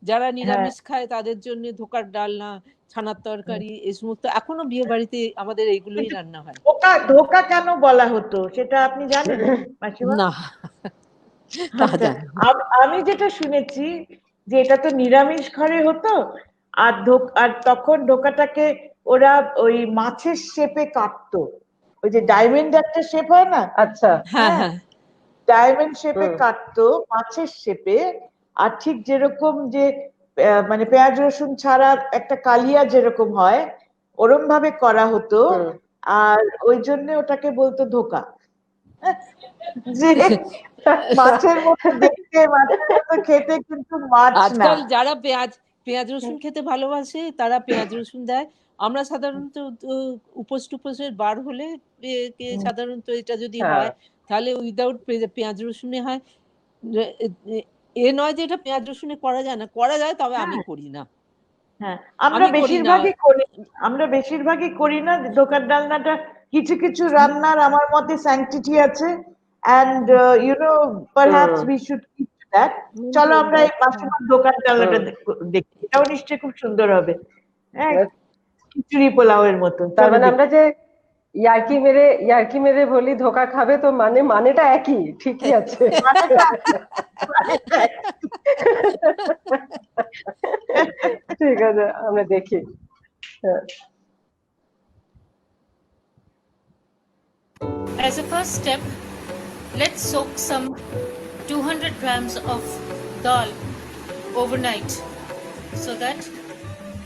যারা নিরামিষ খায় তাদের জন্য ধোকার ডালনা, ছানার তরকারি এই সমস্ত এখনো বিয়ে বাড়িতে আমাদের এইগুলোই রান্না হয়। ধোকা কেন বলা হতো সেটা আপনি জানেন মাসিমা? না, তা আচ্ছা, জানি না। আমি যেটা শুনেছি যে এটা তো নিরামিষ ঘরে হতো, আর তখন ধোকাটাকে ওরা ওই মাছের শেপে কাটতো। ওই যে ডায়মন্ড একটা শেপ হয় না, আচ্ছা। হ্যাঁ হ্যাঁ ডায়মন্ড শেপে কাটতো, মাছের শেপে। আর ঠিক যেরকম যে মানে পেঁয়াজ রসুন ছাড়া একটা কালিয়া যেরকম হয় ওরম ভাবে করা হতো। আর ওই জন্য ওটাকে বলতো ধোকা। যে মাছের মতো দেখতে, মাছের মতো খেতে, কিন্তু মাছ না। আজকাল যারা পেঁয়াজ রসুন খেতে ভালোবাসে তারা পেঁয়াজ রসুন দেয়। আমরা সাধারণত উপোস টুপোসের বার হলে সাধারণত এটা যদি হয় তাহলে উইদাউট পেঁয়াজ রসুনে হয়। এ নয় যে এটা পেঁয়াজ রসুনে করা যায় না, করা যায়, তবে আমি করি না। হ্যাঁ, আমরা বেশিরভাগই করি না ধোকার ডালনাটা। কিছু কিছু রান্নার আমার মতে স্যাংটিটি আছে, and perhaps we should keep to that. চলো আমরা এই মাসিমার ধোকার ডালনাটা দেখি, এটাও নিশ্চয়ই খুব সুন্দর হবে। হ্যাঁ, খিচুড়ি পোলাওয়ের মতো। তার মানে আমরা যে ইয়ার্কি মেরে বলি ধোকা খাবে, তো মানেটা একই, ঠিকই আছে। ঠিক আছে, আমরা দেখি। As a first step, let's soak some 200 grams of dal overnight so that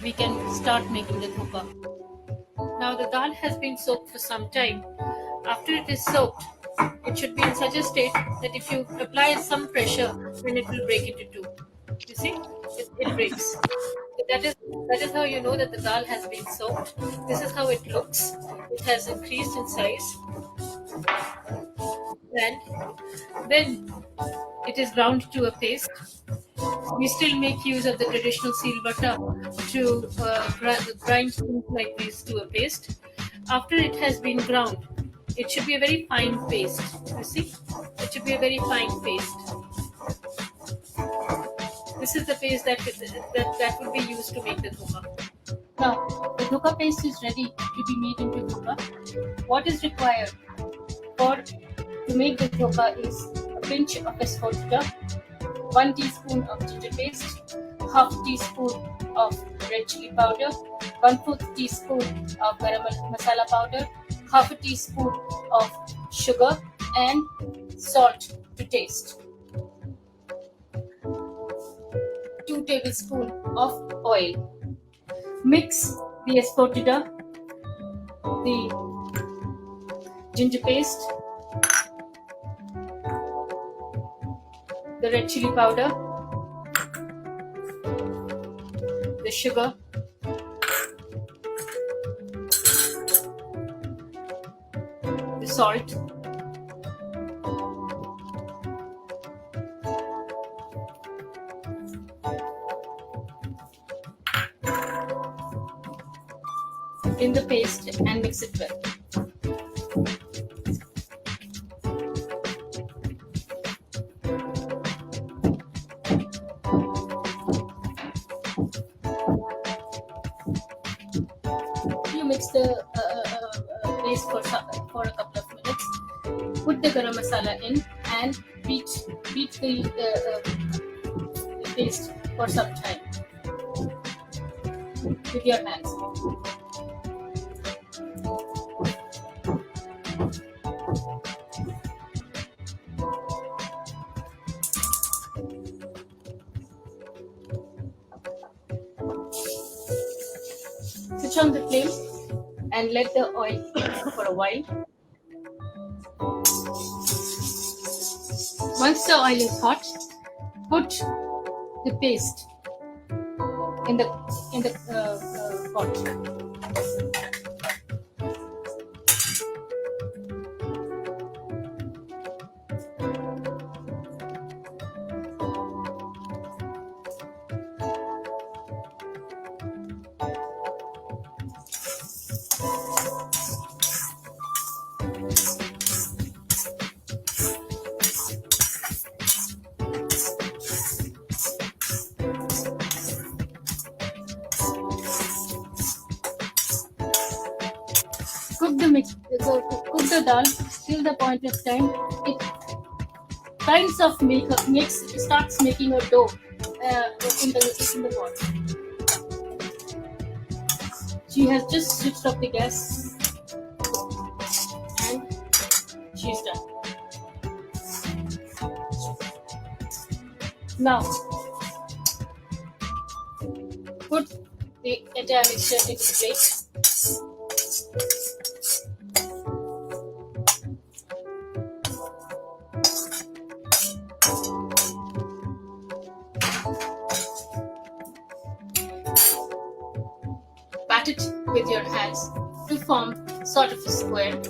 we can start making the dhokla. Now the dal has been soaked for some time. After it is soaked, it should be in such a state that if you apply some pressure, then it will break into two. You see, it breaks. So that is how you know that the dal has been soaked. This is how it looks. It has increased in size, and then it is ground to a paste. We still make use of the traditional silbata to grind things like this to a paste. After it has been ground, it should be a very fine paste. You see, it should be a very fine paste. This is the paste that would be used to make the dhokla. Now, the dhokla paste is ready to be made into dhokla. What is required to make the dhokla is a pinch of asafoetida, 1 teaspoon of ginger paste, half teaspoon of red chili powder, 1/4 teaspoon of garam masala powder, half a teaspoon of sugar, and salt to taste. 2 tablespoons of oil. Mix the asafoetida, the ginger paste, the red chili powder, the sugar, the salt, in the paste and mix it well. You mix the paste for a couple of minutes. Put the garam masala in and beat the paste for some time with your hands. Switch on the flame and let the oil cook for a while. Once the oil is hot, put the paste in the pot. Cook the dal till the point of time it kinds of starts making a dough in the pot. She has just switched off the gas and she's done. Now put the entire mixture into the plate. Pat it with your hands to form sort of a square.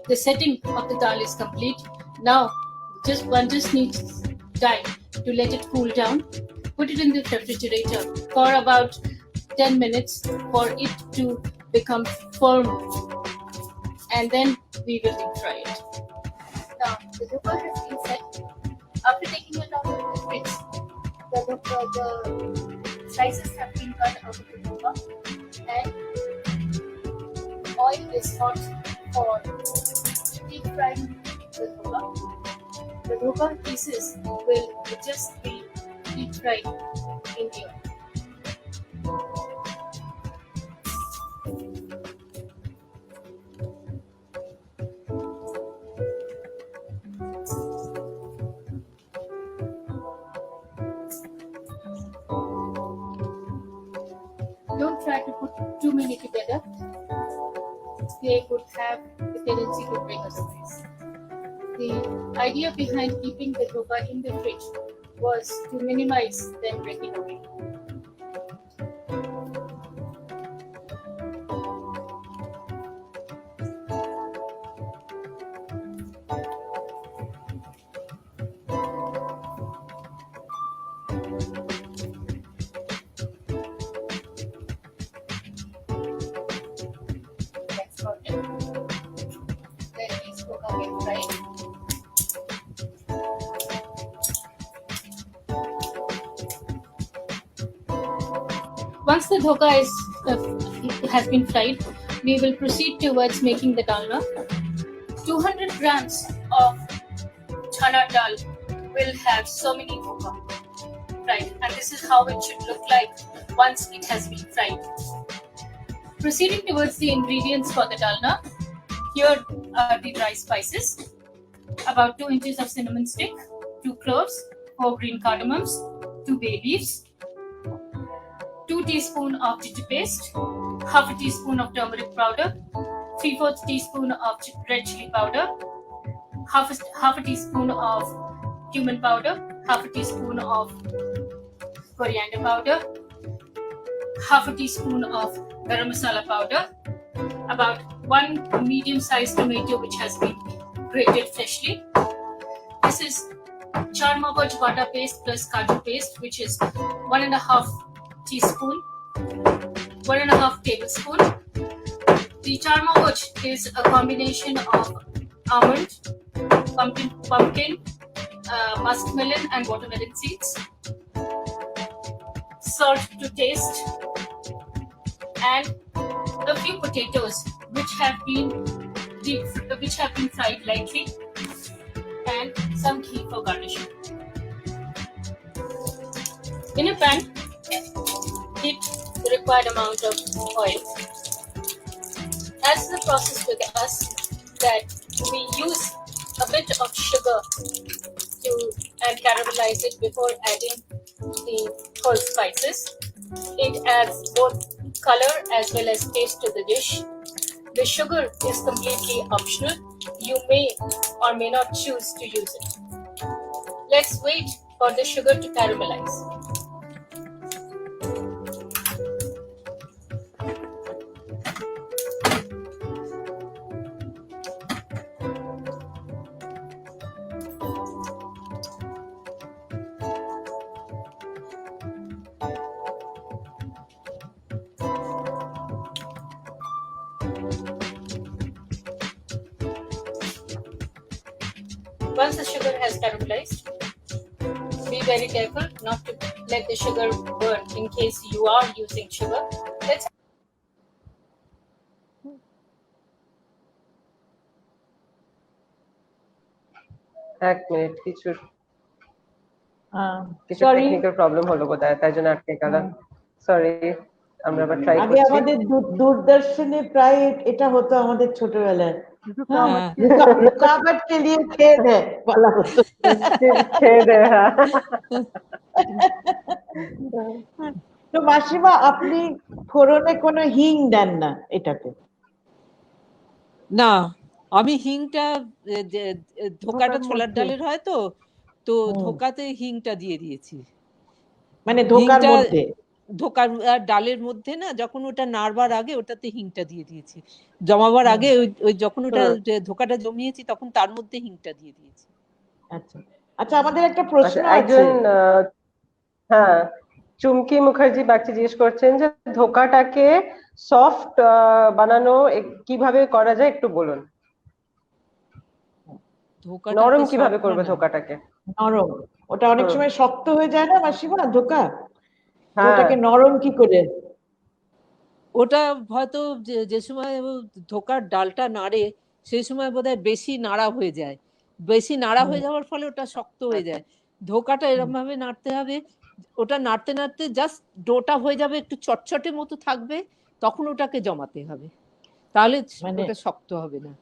The setting of the dal is complete. Now, one just needs time to let it cool down. Put it in the refrigerator for about 10 minutes for it to become firm, and then we will deep fry it. Now, the dhokla has been set. After taking it out of the fridge, the slices have been cut out of the dhokla, and oil is hot for deep frying the dhokla. The dhokla pieces will just be deep fried India. Don't try to put too many together. They would have the tendency to break otherwise. The idea behind keeping the dhokha in the fridge was to minimize them breaking away. That's about it. Let these dhokha get fried. Once the dhokha has been fried, we will proceed towards making the dalna. 200 grams of chana dal will have so many dhokha fried, and this is how it should look like once it has been fried. Proceeding towards the ingredients for the dalna, here are the dry spices: about 2 inches of cinnamon stick, 2 cloves, 4 green cardamoms, 2 bay leaves, 2 teaspoons of ginger paste, half a teaspoon of turmeric powder, 3/4 teaspoon of red chili powder, half a teaspoon of cumin powder, half a teaspoon of coriander powder, half a teaspoon of garam masala powder, about 1 medium-sized tomato which has been grated freshly. This is char magoj vada paste plus kaju paste, which is 1.5 teaspoon, 1.5 tablespoon. The char magoj is a combination of almond, pumpkin, muskmelon, and watermelon seeds. Salt to taste, and a few potatoes which have been fried lightly, and some ghee for garnishing. In a pan, heat the required amount of oil. As the process with us, that we use a bit of sugar and caramelize it before adding the whole spices. It adds both color as well as taste to the dish. The sugar is completely optional. You may or may not choose to use it. Let's wait for the sugar to caramelize. Once the sugar has caramelized, be very careful not to let the sugar burn in case you are using sugar. Let's এক মিনিট, কিছু সরি, টেকনিক্যাল প্রবলেম হলো বোধহয়, তাই জন্য আটকে গেল। সরি, আমরা আবার ট্রাই আগে করছি। আমাদের দূরদর্শনে প্রায় এটা হতো আমাদের ছোটবেলায়, রুকাবট কে লিয়ে খেয়ে দেয় বলা হতো। খেয়ে দেয়, হ্যাঁ। তো মাসিমা, আপনি ফোড়নে কোনো হিং দেন না এটাতে? না, আমি হিংটা ধোকাটা ছোলার ডালের হয় তো ধোকাতে হিংটা দিয়ে দিয়েছি। মানে ধোকার মধ্যে, ধোকার ডালের মধ্যে না, যখন ওটা নাড়বার আগে ওটাতে হিংটা দিয়ে দিয়েছি। জমাবার আগে ওই যখন ওটা ধোকাটা জমিয়েছি তখন তার মধ্যে হিংটা দিয়ে দিয়েছি। আচ্ছা আচ্ছা, আমাদের একটা প্রশ্ন আছে। একজন হ্যাঁ, চুমকি মুখার্জি বাগচি জিজ্ঞেস করছেন যে ধোকাটাকে সফট বানানো কিভাবে করা যায়, একটু বলুন। নরম কিভাবে করবে ধোকাটাকে? নরম, ওটা অনেক সময় শক্ত হয়ে যায় না মাসিমা ধোকা, ওটাকে নরম কি করে? ওটা হয়তো যে সময় ধোকার ডালটা নাড়ে সেই সময় বোধহয় বেশি নাড়া হয়ে যায়, বেশি নাড়া হয়ে যাওয়ার ফলে ওটা শক্ত হয়ে যায়। ধোকাটা এরকম ভাবে নাড়তে হবে ওটা নাড়তে নাড়তে জাস্ট ডোটা হয়ে যাবে, একটু চটচটে মতো থাকবে, তখন ওটাকে জমাতে হবে, তাহলে ওটা শক্ত হবে না।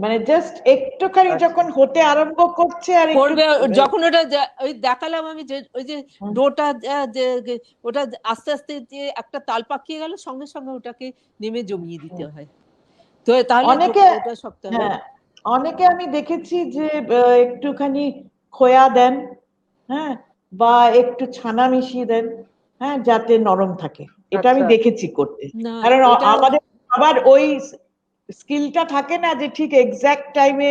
মানে জাস্ট একটুখানি যখন হতে আরম্ভ করছে আর একটু করবে, যখন ওটা ওই দেখালাম আমি যে ওই যে ডোটা ওটা আস্তে আস্তে যে একটা তাল পাকিয়ে গেল, সঙ্গে সঙ্গে ওটাকে নেমে জমিয়ে দিতে হয়, তো তাহলে ওটা শক্ত হবে। হ্যাঁ, অনেকে আমি দেখেছি যে একটুখানি খোয়া দেন, হ্যাঁ, বা একটু ছানা মিশিয়ে দেন, হ্যাঁ, যাতে নরম থাকে। এটা আমি দেখেছি করতে, কারণ আমাদের আবার ওই স্কিলটা থাকে না যে ঠিক এক্সাক্ট টাইমে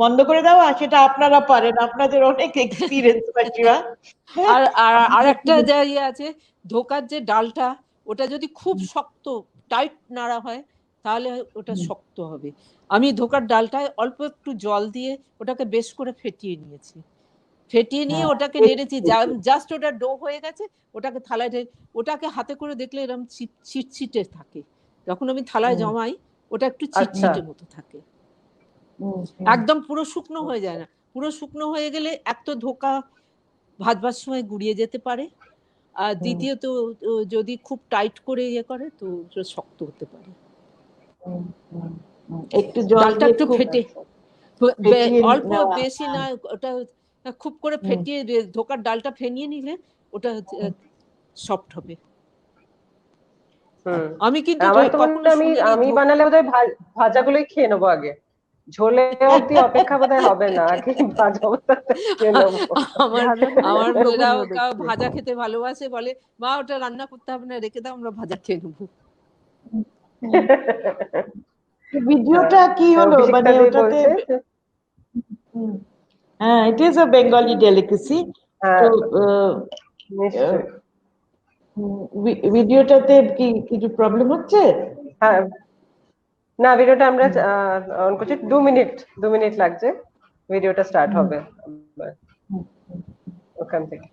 বন্ধ করে দেওয়া, সেটা আপনারা পারেন, আপনাদের অনেক এক্সপিরিয়েন্স পাচ্ছিরা। আর একটা যে ইয়ে আছে, ধোকার যে ডালটা, ওটা যদি খুব শক্ত টাইট নাড়া হয় তাহলে ওটা শক্ত হবে। আমি ধোকার ডালটায় অল্প একটু জল দিয়ে ওটাকে বেশ করে ফেটিয়ে নিয়েছি, ফেটিয়ে নিয়ে ওটাকে নেড়েছি, জাস্ট ওটা ডো হয়ে গেছে, ওটাকে থালায় ওটাকে হাতে করে দেখলে এরকম চিটচিটে থাকে, যখন আমি থালায় জমাই ওটা একটু চিটচিটে মতো থাকে, একদম পুরো শুকনো হয়ে যায় না। পুরো শুকনো হয়ে গেলে এক তো ধোকা ভাজবার সময় গুড়িয়ে যেতে পারে, আর দ্বিতীয়ত যদি খুব টাইট করে ইয়ে করে তো শক্ত হতে পারে। একটু জলটা একটু ফেটে অল্প বেশি না, ওটা খুব করে ফেটিয়ে ধোকার ডালটা ফেনিয়ে নিলে ওটা সফট হবে। আমি কিন্তু আমি বানালে বোধহয় ভাজাগুলোই খেয়ে নেবো আগে, ঝোলে অব্দি অপেক্ষা বোধহয় হবে না, আগে ভাজা খেয়ে নেবো। আমার মেয়েরাও ভাজা খেতে ভালোবাসে, বলে মা ওটা রান্না করতে হবে না, রেখে দাও, আমরা ভাজা খেয়ে নেবো। ভিডিওটা কি হলো, মানে ওটাতে হ্যাঁ, it is a Bengali delicacy, তো ভিডিওটাতে কি কিছু প্রবলেম হচ্ছে? হ্যাঁ, না, ভিডিওটা আমরা অন করছি, 2 মিনিট লাগছে, ভিডিওটা স্টার্ট হবে ওখান থেকে।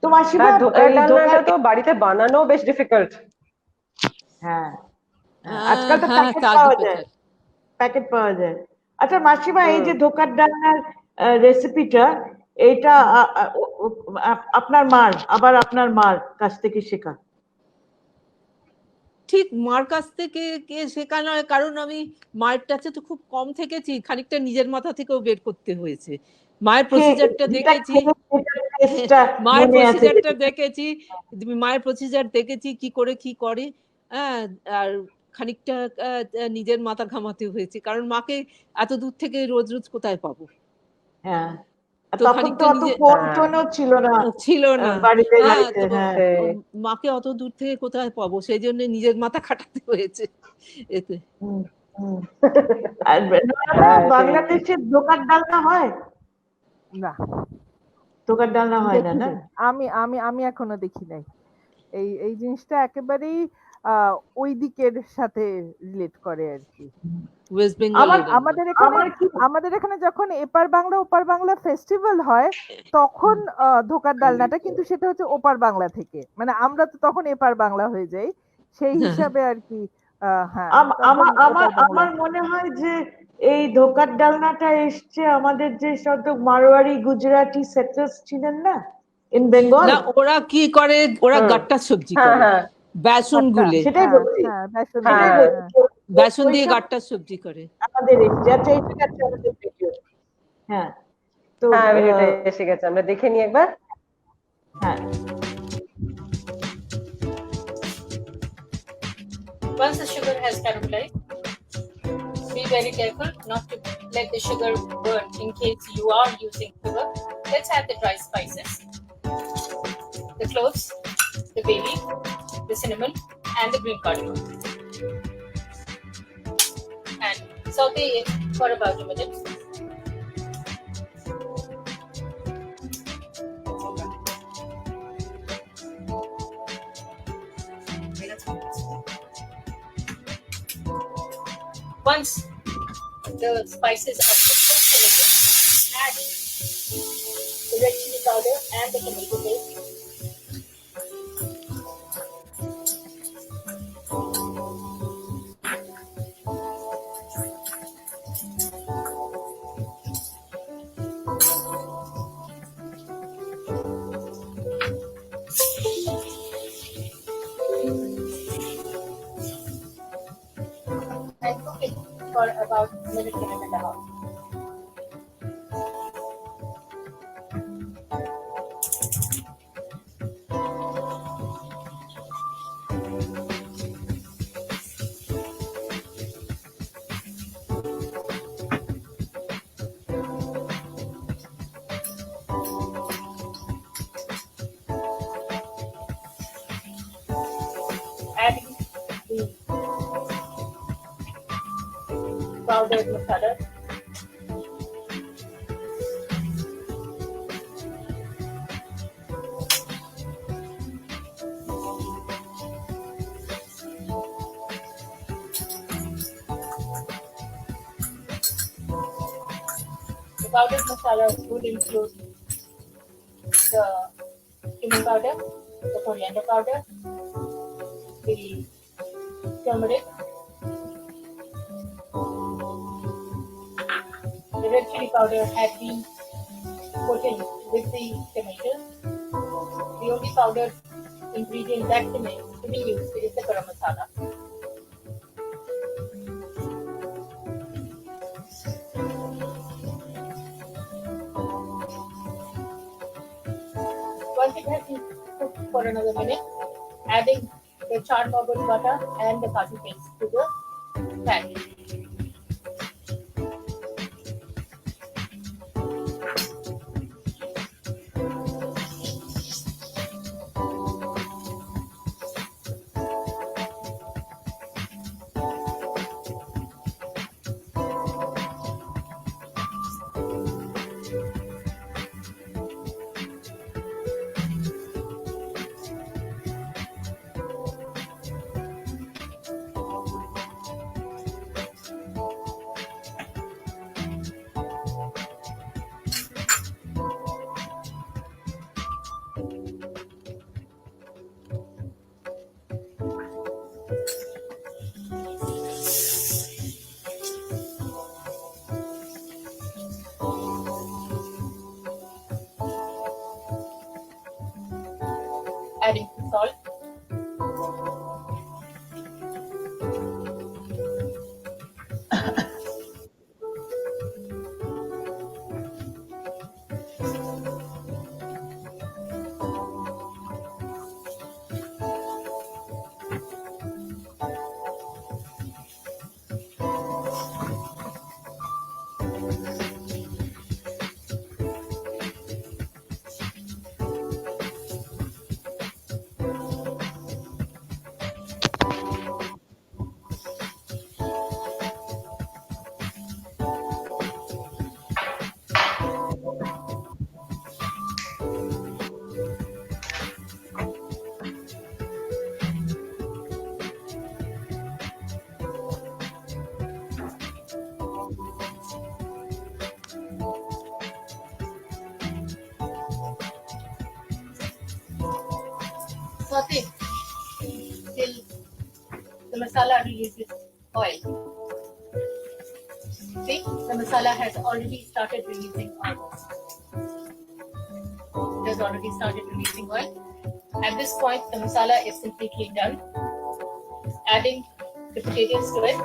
তো মাসিমা, ধোকার ডালনাটা তো বাড়িতে বানানো বেশ ডিফিকাল্ট। হ্যাঁ, আজকাল তো প্যাকেট পাওয়া যায়। আচ্ছা মাসিমা, এই যে ধোকার ডালনার রেসিপিটা, এটা আপনার মার কাছ থেকে শেখা? ঠিক মার কাছ থেকে শেখা নয়, কারণ আমি মায়ের কাছে তো খুব কম থেকেছি, খানিকটা নিজের মাথা থেকেও বের করতে হয়েছে। মায়ের প্রসিজারটা দেখেছি, মায়ের প্রসিজার দেখেছি কি করে, হ্যাঁ, আর খানিকটা নিজের মাথা ঘামাতে হয়েছে, কারণ মাকে এত দূর থেকে রোজ রোজ কোথায় পাবো। হ্যাঁ, তখন তো অত ফোনও ছিল না বাড়িতে, মাকে অত দূর থেকে কোথায় পাবো, সেই জন্য নিজের মাথা খাটাতে হয়েছে এতে। বাংলাদেশে ধোকার ডালনা হয় না? ধোকার ডালনা হয় না? আমি আমি আমি এখনো দেখি নাই। এই জিনিসটা একেবারেই ওই দিকের সাথে রিলেট করে আর কি। ওয়েস্ট বেঙ্গল আমাদের এখানে যখন এপার বাংলা ওপার বাংলা ফেস্টিভ্যাল হয়, তখন ধোকার ডালনাটা, কিন্তু সেটা হচ্ছে ওপার বাংলা থেকে, মানে আমরা তো তখন এপার বাংলা হয়ে যাই, সেই হিসাবে আর কি। হ্যাঁ, আমার মনে হয় যে এই ধোকার ডালনাটা এসছে আমাদের যে সব মারোয়ারি গুজরাটি সেটেলস ছিলেন না ইন বেঙ্গল, ওরা কি করে, ওরা গাট্টা সবজি করে, বেসন গুলে, সেটাই বলছি, বেসন দিয়ে গাট্টা সবজি করে আমাদের ভিডিও। হ্যাঁ, তো ভিডিওটা এসে গেছে, আমরা দেখে নিই একবার। হ্যাঁ, once the sugar has caramelized, be very careful not to let the sugar burn in case you are using sugar. Let's add the dry spices, the cloves, the bay leaf, the cinnamon, and the green cardamom, and saute it for about a minute. Once the spices are cooked, add the red chili powder and the tomato paste. for about a minute and a half. Adding the powdered masala. The powdered masala would include the cumin powder, the coriander powder, the turmeric, the red chili powder had been put in with the tomatoes. The only powdered ingredient that remains to be used is the garam masala. Once it has been cooked for another minute, adding the charred coconut butter and the cashew paste to the pan. Adding some salt. Saute till the masala releases oil. See, the masala has already started releasing oil. It has already started releasing oil. At this point, the masala is completely done. Adding the potatoes to it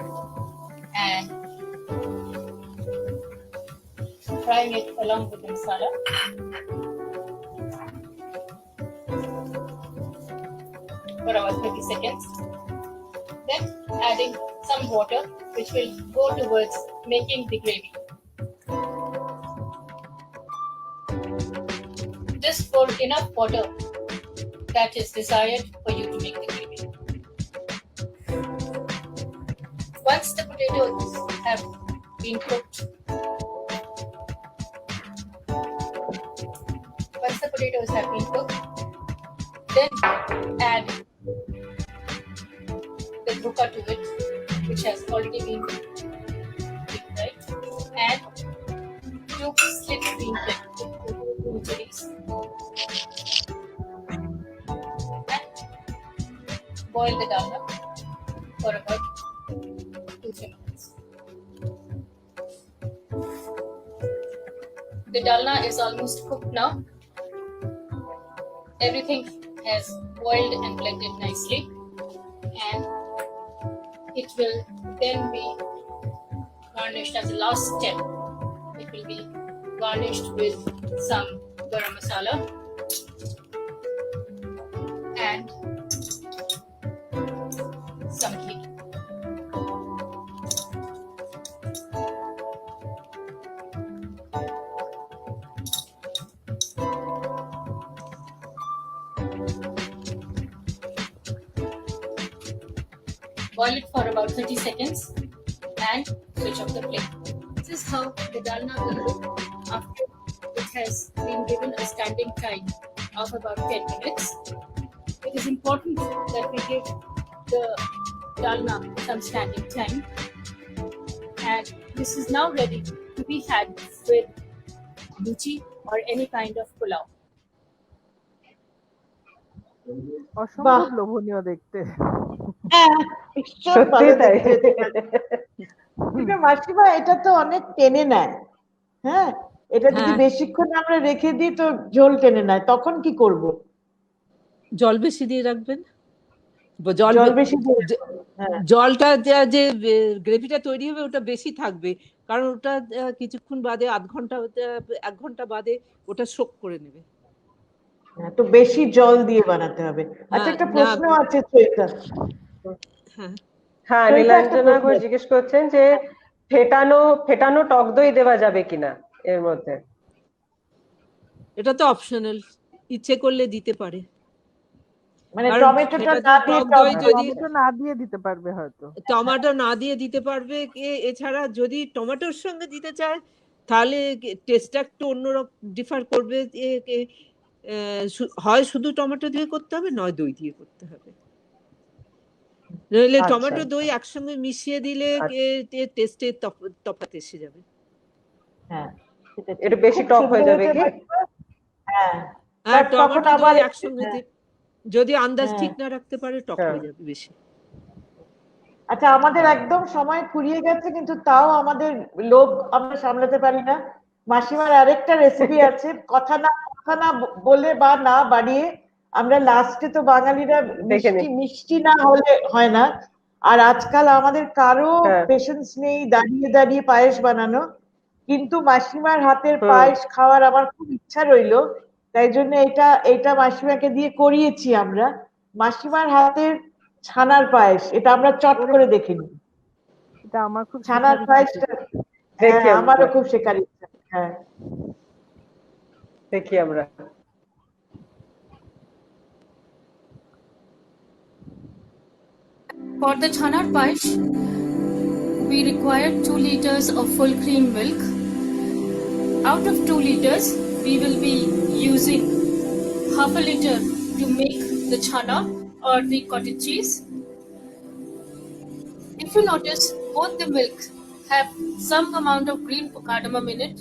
and frying it along with the masala. For about 30 seconds. Then adding some water which will go towards making the gravy. Just pour enough water that is desired for you to make the gravy. Once the potatoes have been cooked, then add the dhuka to it, which has already been cooked, right? And 2 slit green chilies. And boil the dalna for about 2-3 minutes. The dalna is almost cooked now. Everything has boiled and blended nicely, and it will then be garnished as a last step. It will be garnished with some garam masala and some ghee. Boil it for about 30 seconds and switch off the flame. This is how the dalna will look after it has been given a standing time of about 10 minutes. It is important that we give the dalna some standing time. And this is now ready to be had with luchi or any kind of pulao. অসম্ভব লোভনীয় দেখতে। হ্যাঁ, ভীষণ সত্যি ভালো তাই। দেখতে কিন্তু মাসিমা এটা তো অনেক টেনে নেয়। হ্যাঁ, এটা যদি হ্যাঁ। বেশিক্ষণ আমরা রেখে দিই তো ঝোল টেনে নেয়, তখন কি করব? জল বেশি দিয়ে রাখবেন। জল বেশি দিয়ে যে- হ্যাঁ জলটা যে গ্রেভিটা তৈরি হবে ওটা বেশি থাকবে, কারণ ওটা কিছুক্ষণ বাদে আধ ঘন্টা 1 ঘন্টা বাদে ওটা শোক করে নেবে। হ্যাঁ, তো বেশি জল দিয়ে বানাতে হবে। আচ্ছা, একটা না, প্রশ্ন আছে চৈতা। হ্যাঁ হ্যাঁ, তো এটা একটা নীলাঞ্জনা প্রশ্ন ঘোষ আছে। জিজ্ঞেস করছেন যে ফেটানো টক দই দেওয়া যাবে কিনা এর মধ্যে। এটা তো অপশনাল, ইচ্ছে করলে দিতে পারে। মানে কারণ টমেটোটা ফেটানো না দিয়ে টক দই যদি টমেটো না দিয়ে দিতে পারবে হয়তো। টমেটো না দিয়ে দিতে পারবে, এছাড়া যদি টমেটোর সঙ্গে দিতে চায় তাহলে টেস্টটা একটু অন্যরকম ডিফার করবে। হয় শুধু টমেটো দিয়ে করতে হবে, নয় দই দিয়ে করতে হবে। নইলে আচ্ছা। টমেটো দই একসঙ্গে মিশিয়ে দিলে টেস্টে তফাৎ এসে যাবে। হ্যাঁ, সেটা ঠিক। একটু বেশি খুব টক সুন্দর হয়ে যাবে হয়েছে কি? মাসিমা। হ্যাঁ, হ্যাঁ, বাট তখন টমেটো আবার দই একসঙ্গে হ্যাঁ, যদি আন্দাজ হ্যাঁ। ঠিক না রাখতে পারে টক হ্যাঁ। হয়ে যাবে বেশি। আচ্ছা, আমাদের একদম সময় ফুরিয়ে গেছে, কিন্তু তাও আমাদের লোভ আমরা সামলাতে পারি না। মাসিমার আরেকটা রেসিপি আছে, কথা না বলে বা না বাড়িয়ে আমরা লাস্টে তো বাঙালিরা দেখে নিই। মিষ্টি না হলে হয় না। আর আজকাল আমাদের কারো হ্যাঁ। পেশেন্স নেই দাঁড়িয়ে দাঁড়িয়ে পায়েস বানানো, কিন্তু মাসিমার হাতের হুম। পায়েস খাওয়ার আমার খুব ইচ্ছা রইলো। তাই জন্য এটা মাসিমাকে দিয়ে করিয়েছি আমরা। মাসিমার হাতের ছানার পায়েস, এটা আমরা চট করে দেখে নিই। এটা আমার খুব ছানার শেখার পায়েসটা দেখি হ্যাঁ, আমরা। আমারও খুব শেখার ইচ্ছা। হ্যাঁ, দেখি আমরা। For the chanar paesh, we require 2 liters of full cream milk. Out of 2 liters, we will be using half a liter to make the chana or the cottage cheese. If you notice, both the milk have some amount of green cardamom in it.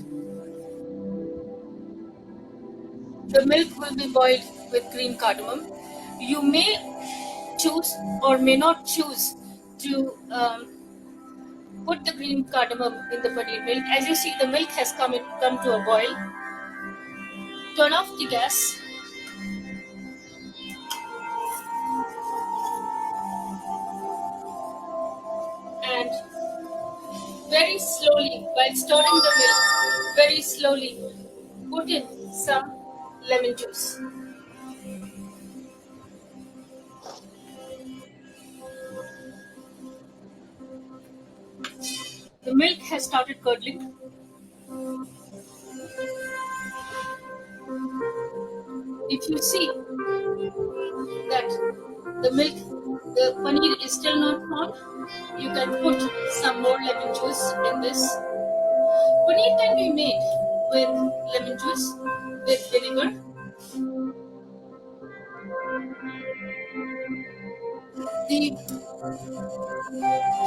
The milk will be boiled with green cardamom. You may choose or may not choose to put the green cardamom in the paneer milk. As you see, the milk has come to a boil. Turn off the gas. And very slowly, while stirring the milk, very slowly put in some lemon juice. The milk has started curdling. If you see that the paneer is still not formed, you can put some more lemon juice in this. Paneer can be made with lemon juice, with vinegar. The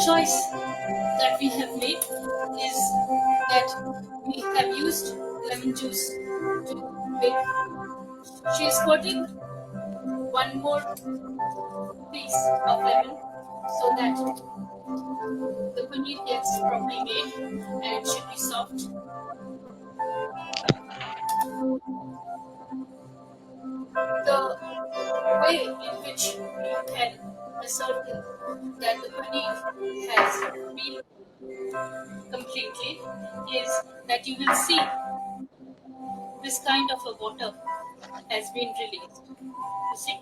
choice that we have made is that we have used lemon juice to make. She is putting one more piece of lemon so that the paneer gets properly made and it should be soft. The way in which you can ascertain that the paneer has been completely is that you will see this kind of a water has been released. You see?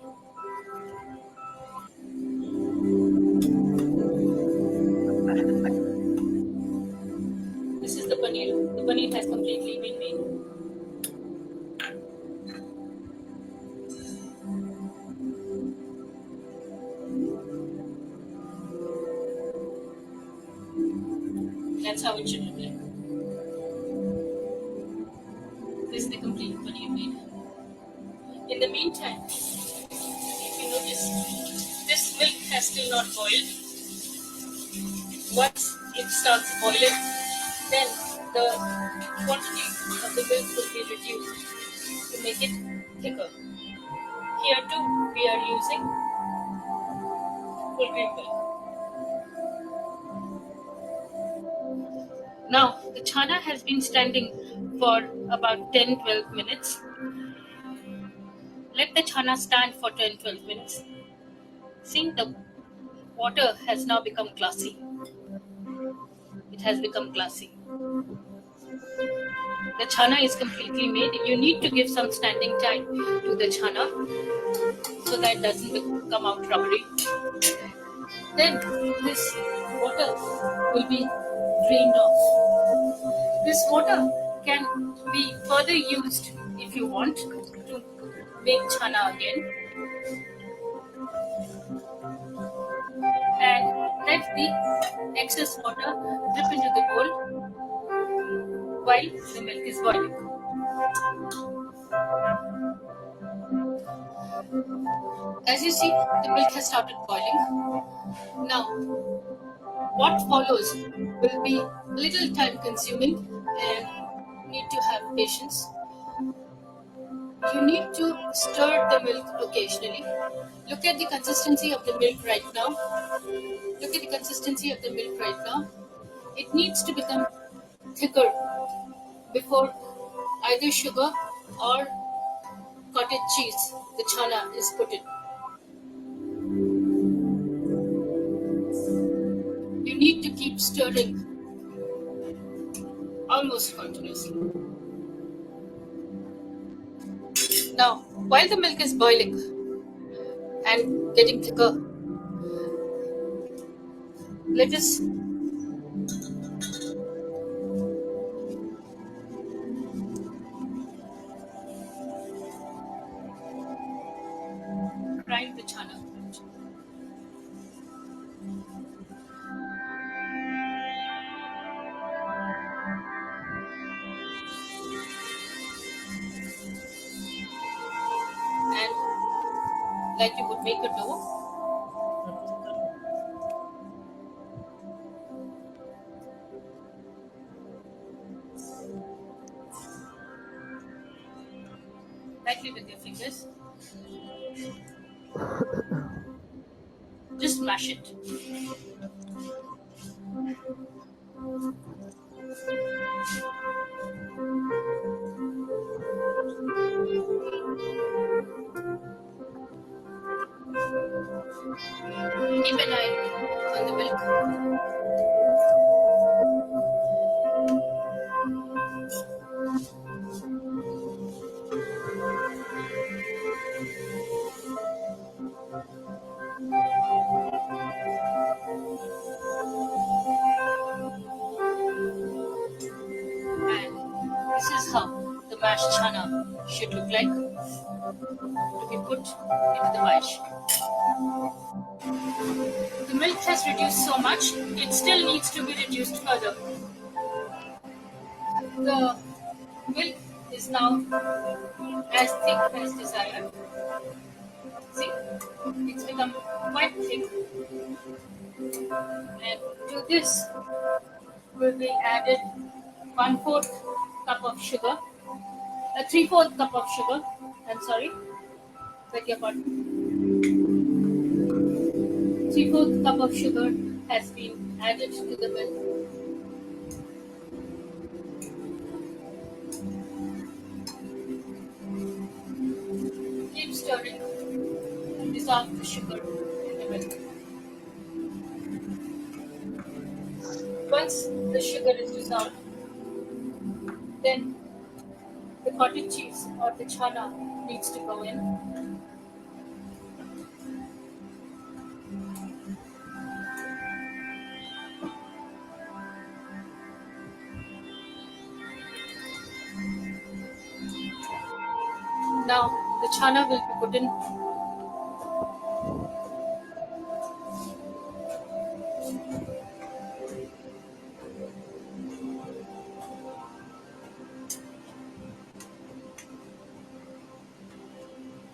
This is the paneer. The paneer has completely been made. That's how it should look like. This is the complete paneer made. In the meantime, if you notice, this milk has still not boiled. Once it starts boiling, then the quantity of the milk will be reduced to make it thicker. Here too, we are using full cream milk. Now, the chana has been standing for about 10-12 minutes. Let the chana stand for 10-12 minutes. See, the water has now become glassy. It has become glassy. The chana is completely made. You need to give some standing time to the chana so that it doesn't come out rubbery. Then this water will be drained off. This water can be further used if you want to make chana again. And let the excess water drip into the bowl while the milk is boiling. As you see, the milk has started boiling. Now, what follows will be a little time consuming and need to have patience. You need to stir the milk occasionally. Look at the consistency of the milk right now. Look at the consistency of the milk right now. It needs to become thicker before either sugar or cottage cheese, the chana, is put in. You need to keep stirring almost continuously. Now, while the milk is boiling and getting thicker, let us grind the chana. And like you would make a dough, lightly with your fingers, just mash it. Keep an eye on the milk. And this is how the mashed chana should look like to be put into the mash. The milk has reduced so much, it still needs to be reduced further. The milk is now as thick as desired. See, it's become quite thick. And to this will be added 1/4 cup of sugar, 3/4 cup of sugar. I'm sorry, beg your pardon. 3/4 cup of sugar has been added to the milk. Keep stirring. Dissolve the sugar in the milk. once the sugar is dissolved, then the cottage cheese or the chana needs to go in. Now the chana will be put in.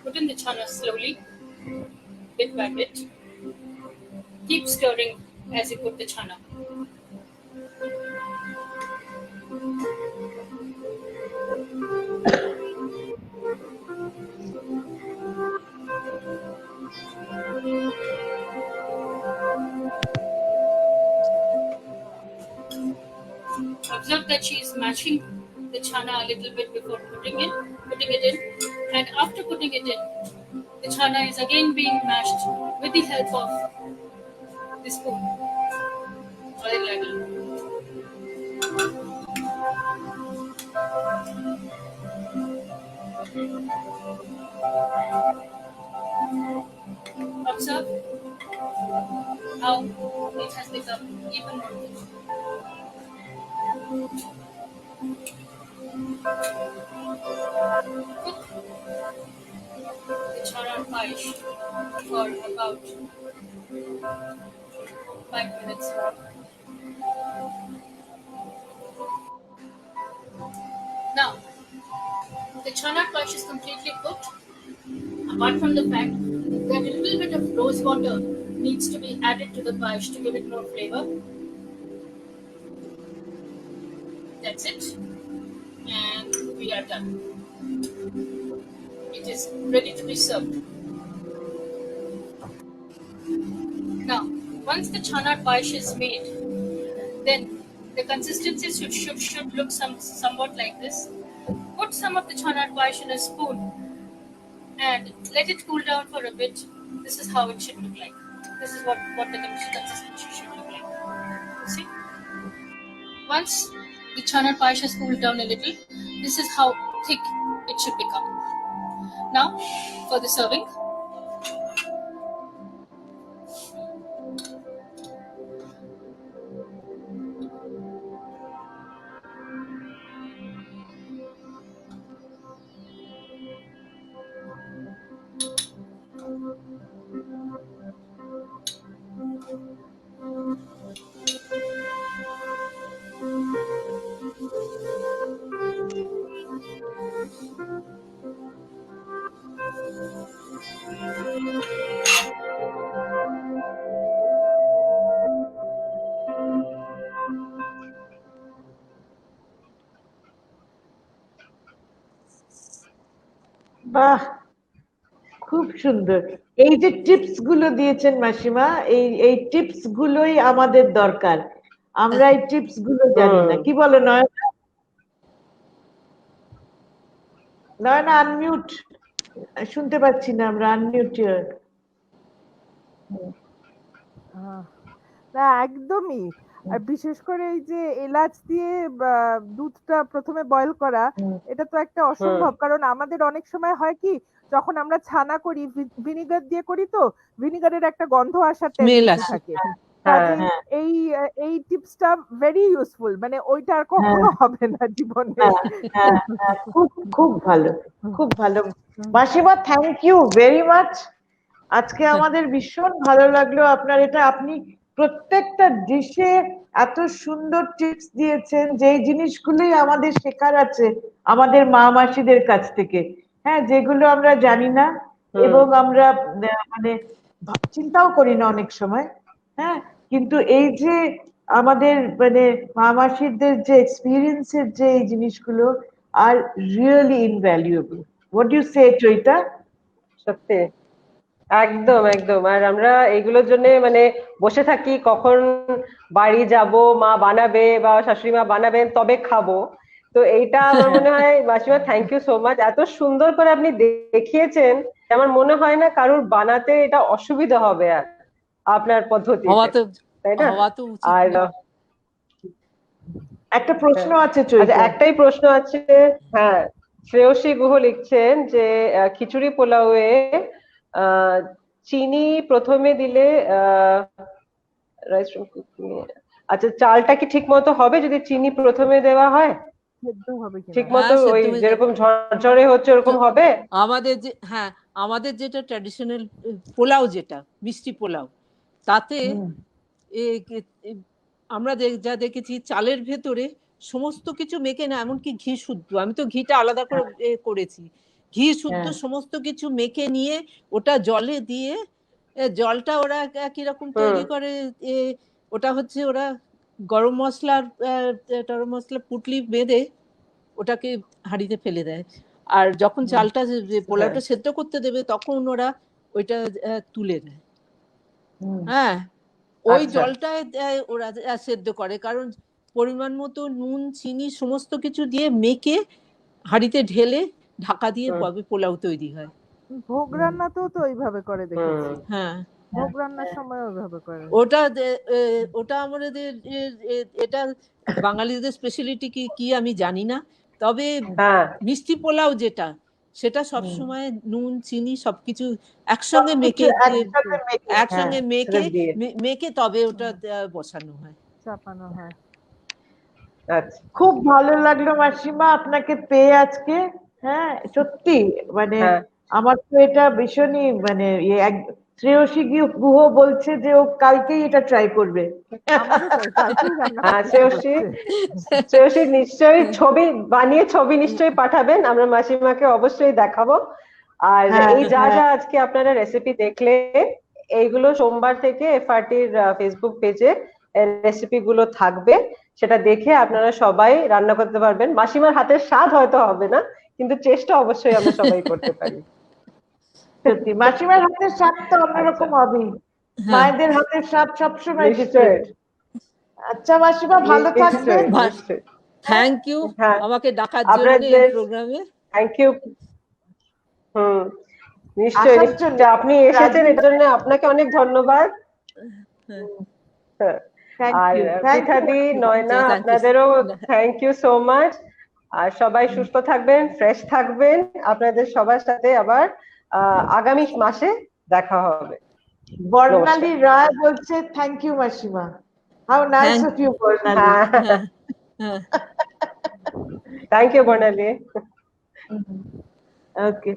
Put in the chana slowly, bit by bit. Keep stirring as you put the chana. Observe that she is mashing the chana a little bit before putting it in, and after putting it in, the chana is again being mashed with the help of the spoon or the ladle. Observe how it has become even more rich. Cook the chana paish for about 5 minutes. Now, the chana paish is completely cooked, apart from the fact that a little bit of rose water needs to be added to the paish to give it more flavor. That's it. And we are done. It is ready to be served. Now, once the chana paish is made, then the consistency should look somewhat like this. Put some of the chana paish in a spoon and let it cool down for a bit. This is how it should look like. This is what the consistency should look like. See? Once the chana paish has cooled down a little, this is how thick it should become. Now, for the serving. বাহ, খুব সুন্দর। এই যে টিপস গুলো দিয়েছেন মাসিমা, এই টিপস গুলোই আমাদের দরকার। আমরা এই টিপস গুলো জানি না। কি বলো নয়না? নয়না আনমিউট, শুনতে পাচ্ছি না আমরা, আনমিউট। না একদমই। আর বিশেষ করে এই যে এলাচ দিয়ে দুধটা প্রথমে বয়েল করা, এটা তো একটা অসম্ভব। কারণ আমাদের অনেক সময় হয় কি, যখন আমরা ছানা করি ভিনিগার দিয়ে করি, তো ভিনিগারের একটা গন্ধ আসার টেন্ডেন্সি থাকে। এই টিপসটা ভেরি ইউজফুল, মানে ওইটা আর কখনো হবে না জীবনে। খুব ভালো, খুব ভালো মাসিমা, থ্যাংক ইউ ভেরি মাচ। আজকে আমাদের ভীষণ ভালো লাগলো আপনার এটা। আপনি প্রত্যেকটা ডিশে এত সুন্দর টিপস দিয়েছেন, যেই জিনিসগুলোই আমাদের শেখার আছে আমাদের মা মাসিদের কাছ থেকে, হ্যাঁ, যেগুলো আমরা জানি না এবং আমরা মানে চিন্তাও করি না অনেক সময়, হ্যাঁ। কিন্তু এই যে আমাদের মানে মা মাসিদের যে এক্সপিরিয়েন্সের যে এই জিনিসগুলো আর really invaluable. What do you say Chaita? সত্যি একদম একদম। আর আমরা এইগুলোর জন্য মানে বসে থাকি, কখন বাড়ি যাব, মা বানাবে বা শাশুড়ি মা বানাবেন তবে খাবো। তো এইটা আমার মনে হয় মাসিমা, থ্যাংক ইউ সো মাচ। এত সুন্দর করে আপনি দেখিয়েছেন, আমার মনে হয় না কারুর বানাতে এটা অসুবিধা হবে আর আপনার পদ্ধতি, তাই না? আর একটা প্রশ্ন আছে আচ্ছা, চৈতা। একটাই প্রশ্ন আছে। হ্যাঁ, শ্রেয়সী গুহ লিখছেন যে খিচুড়ি পোলাওয়ে আহ, চিনি প্রথমে দিলে rice from cooking- আচ্ছা, চালটা কি ঠিক মতো হবে যদি চিনি প্রথমে দেওয়া হয়? সেদ্ধ হবে ঠিক কিনা? মতো হ্যাঁ, ওই সেদ্ধ হয়ে যাবে। যেরকম ঝরঝরে হচ্ছে ওরকম হবে? আমাদের যেটা ট্র্যাডিশনাল পোলাও, যেটা মিষ্টি পোলাও, তাতে আমরা যা দেখেছি চালের ভেতরে সমস্ত কিছু মেখে না, এমনকি ঘি শুদ্ধ, আমি তো ঘিটা আলাদা করে করেছি, ঘি শুদ্ধ সমস্ত কিছু মেখে নিয়ে ওটা জলে দিয়ে জলটা ওরা কিরকম তৈরি করে, ওটা হচ্ছে ওরা গরম মশলা পুটলি বেঁধে ওটাকে হাঁড়িতে ফেলে দেয়, আর যখন চালটা পোলাওটা সেদ্ধ করতে দেবে তখন ওরা ওইটা তুলে দেয়। হ্যাঁ, ওই জলটায় ওরা সেদ্ধ করে, কারণ পরিমাণ মতো নুন চিনি সমস্ত কিছু দিয়ে মেখে হাঁড়িতে ঢেলে ঢাকা দিয়ে পোলাও তৈরি হয়। ভোগ রান্নাতেও তো ওইভাবে করে দেখেছি। হ্যাঁ, ভোগ রান্নার সময় ওইভাবে করে। ওটা আমাদের এটা বাঙালিদের স্পেশালিটি কি আমি জানি না, তবে মিষ্টি পোলাও যেটা, সেটা সবসময় নুন চিনি সবকিছু একসঙ্গে মেখে তবে ওটা বসানো হয়, চাপানো হয়। খুব ভালো লাগলো মাসিমা আপনাকে পেয়ে আজকে। হ্যাঁ, সত্যি মানে আমার তো এটা ভীষণই মানে শ্রেয়সী গুহ বলছে যে ও কালকেই এটা ট্রাই করবে। শ্রেয়সী নিশ্চয়ই ছবি বানিয়ে নিশ্চয়ই পাঠাবেন, আমরা মাসিমাকে অবশ্যই দেখাবো। আর এই যা যা আজকে আপনারা রেসিপি দেখলেন, এইগুলো সোমবার থেকে এফআরটির ফেসবুক পেজে রেসিপি গুলো থাকবে, সেটা দেখে আপনারা সবাই রান্না করতে পারবেন। মাসিমার হাতের স্বাদ হয়তো হবে না, কিন্তু চেষ্টা অবশ্যই আমরা সবাই করতে পারি। সত্যি মাসিমার হাতের স্বাদ তো অন্যরকম হবেই, মায়েদের হাতের স্বাদ সবসময় ডিফারেন্ট। আচ্ছা মাসিমা, ভালো থাকবেন। থ্যাংক ইউ আমাকে ডাকার জন্য এই প্রোগ্রামে। Thank you. নিশ্চয়ই, আপনি এসেছেন এর জন্য আপনাকে অনেক ধন্যবাদ। আর পৃথাদি, নয়না, আপনাদেরও থ্যাংক ইউ সো মাচ। আর সবাই সুস্থ থাকবেন, ফ্রেশ থাকবেন। আপনাদের সবার সাথে আবার আগামী মাসে দেখা হবে। বর্ণালী রায় বলছে থ্যাংক ইউ মাসিমা। How nice of you Barnali. Thank you Barnali. Okay.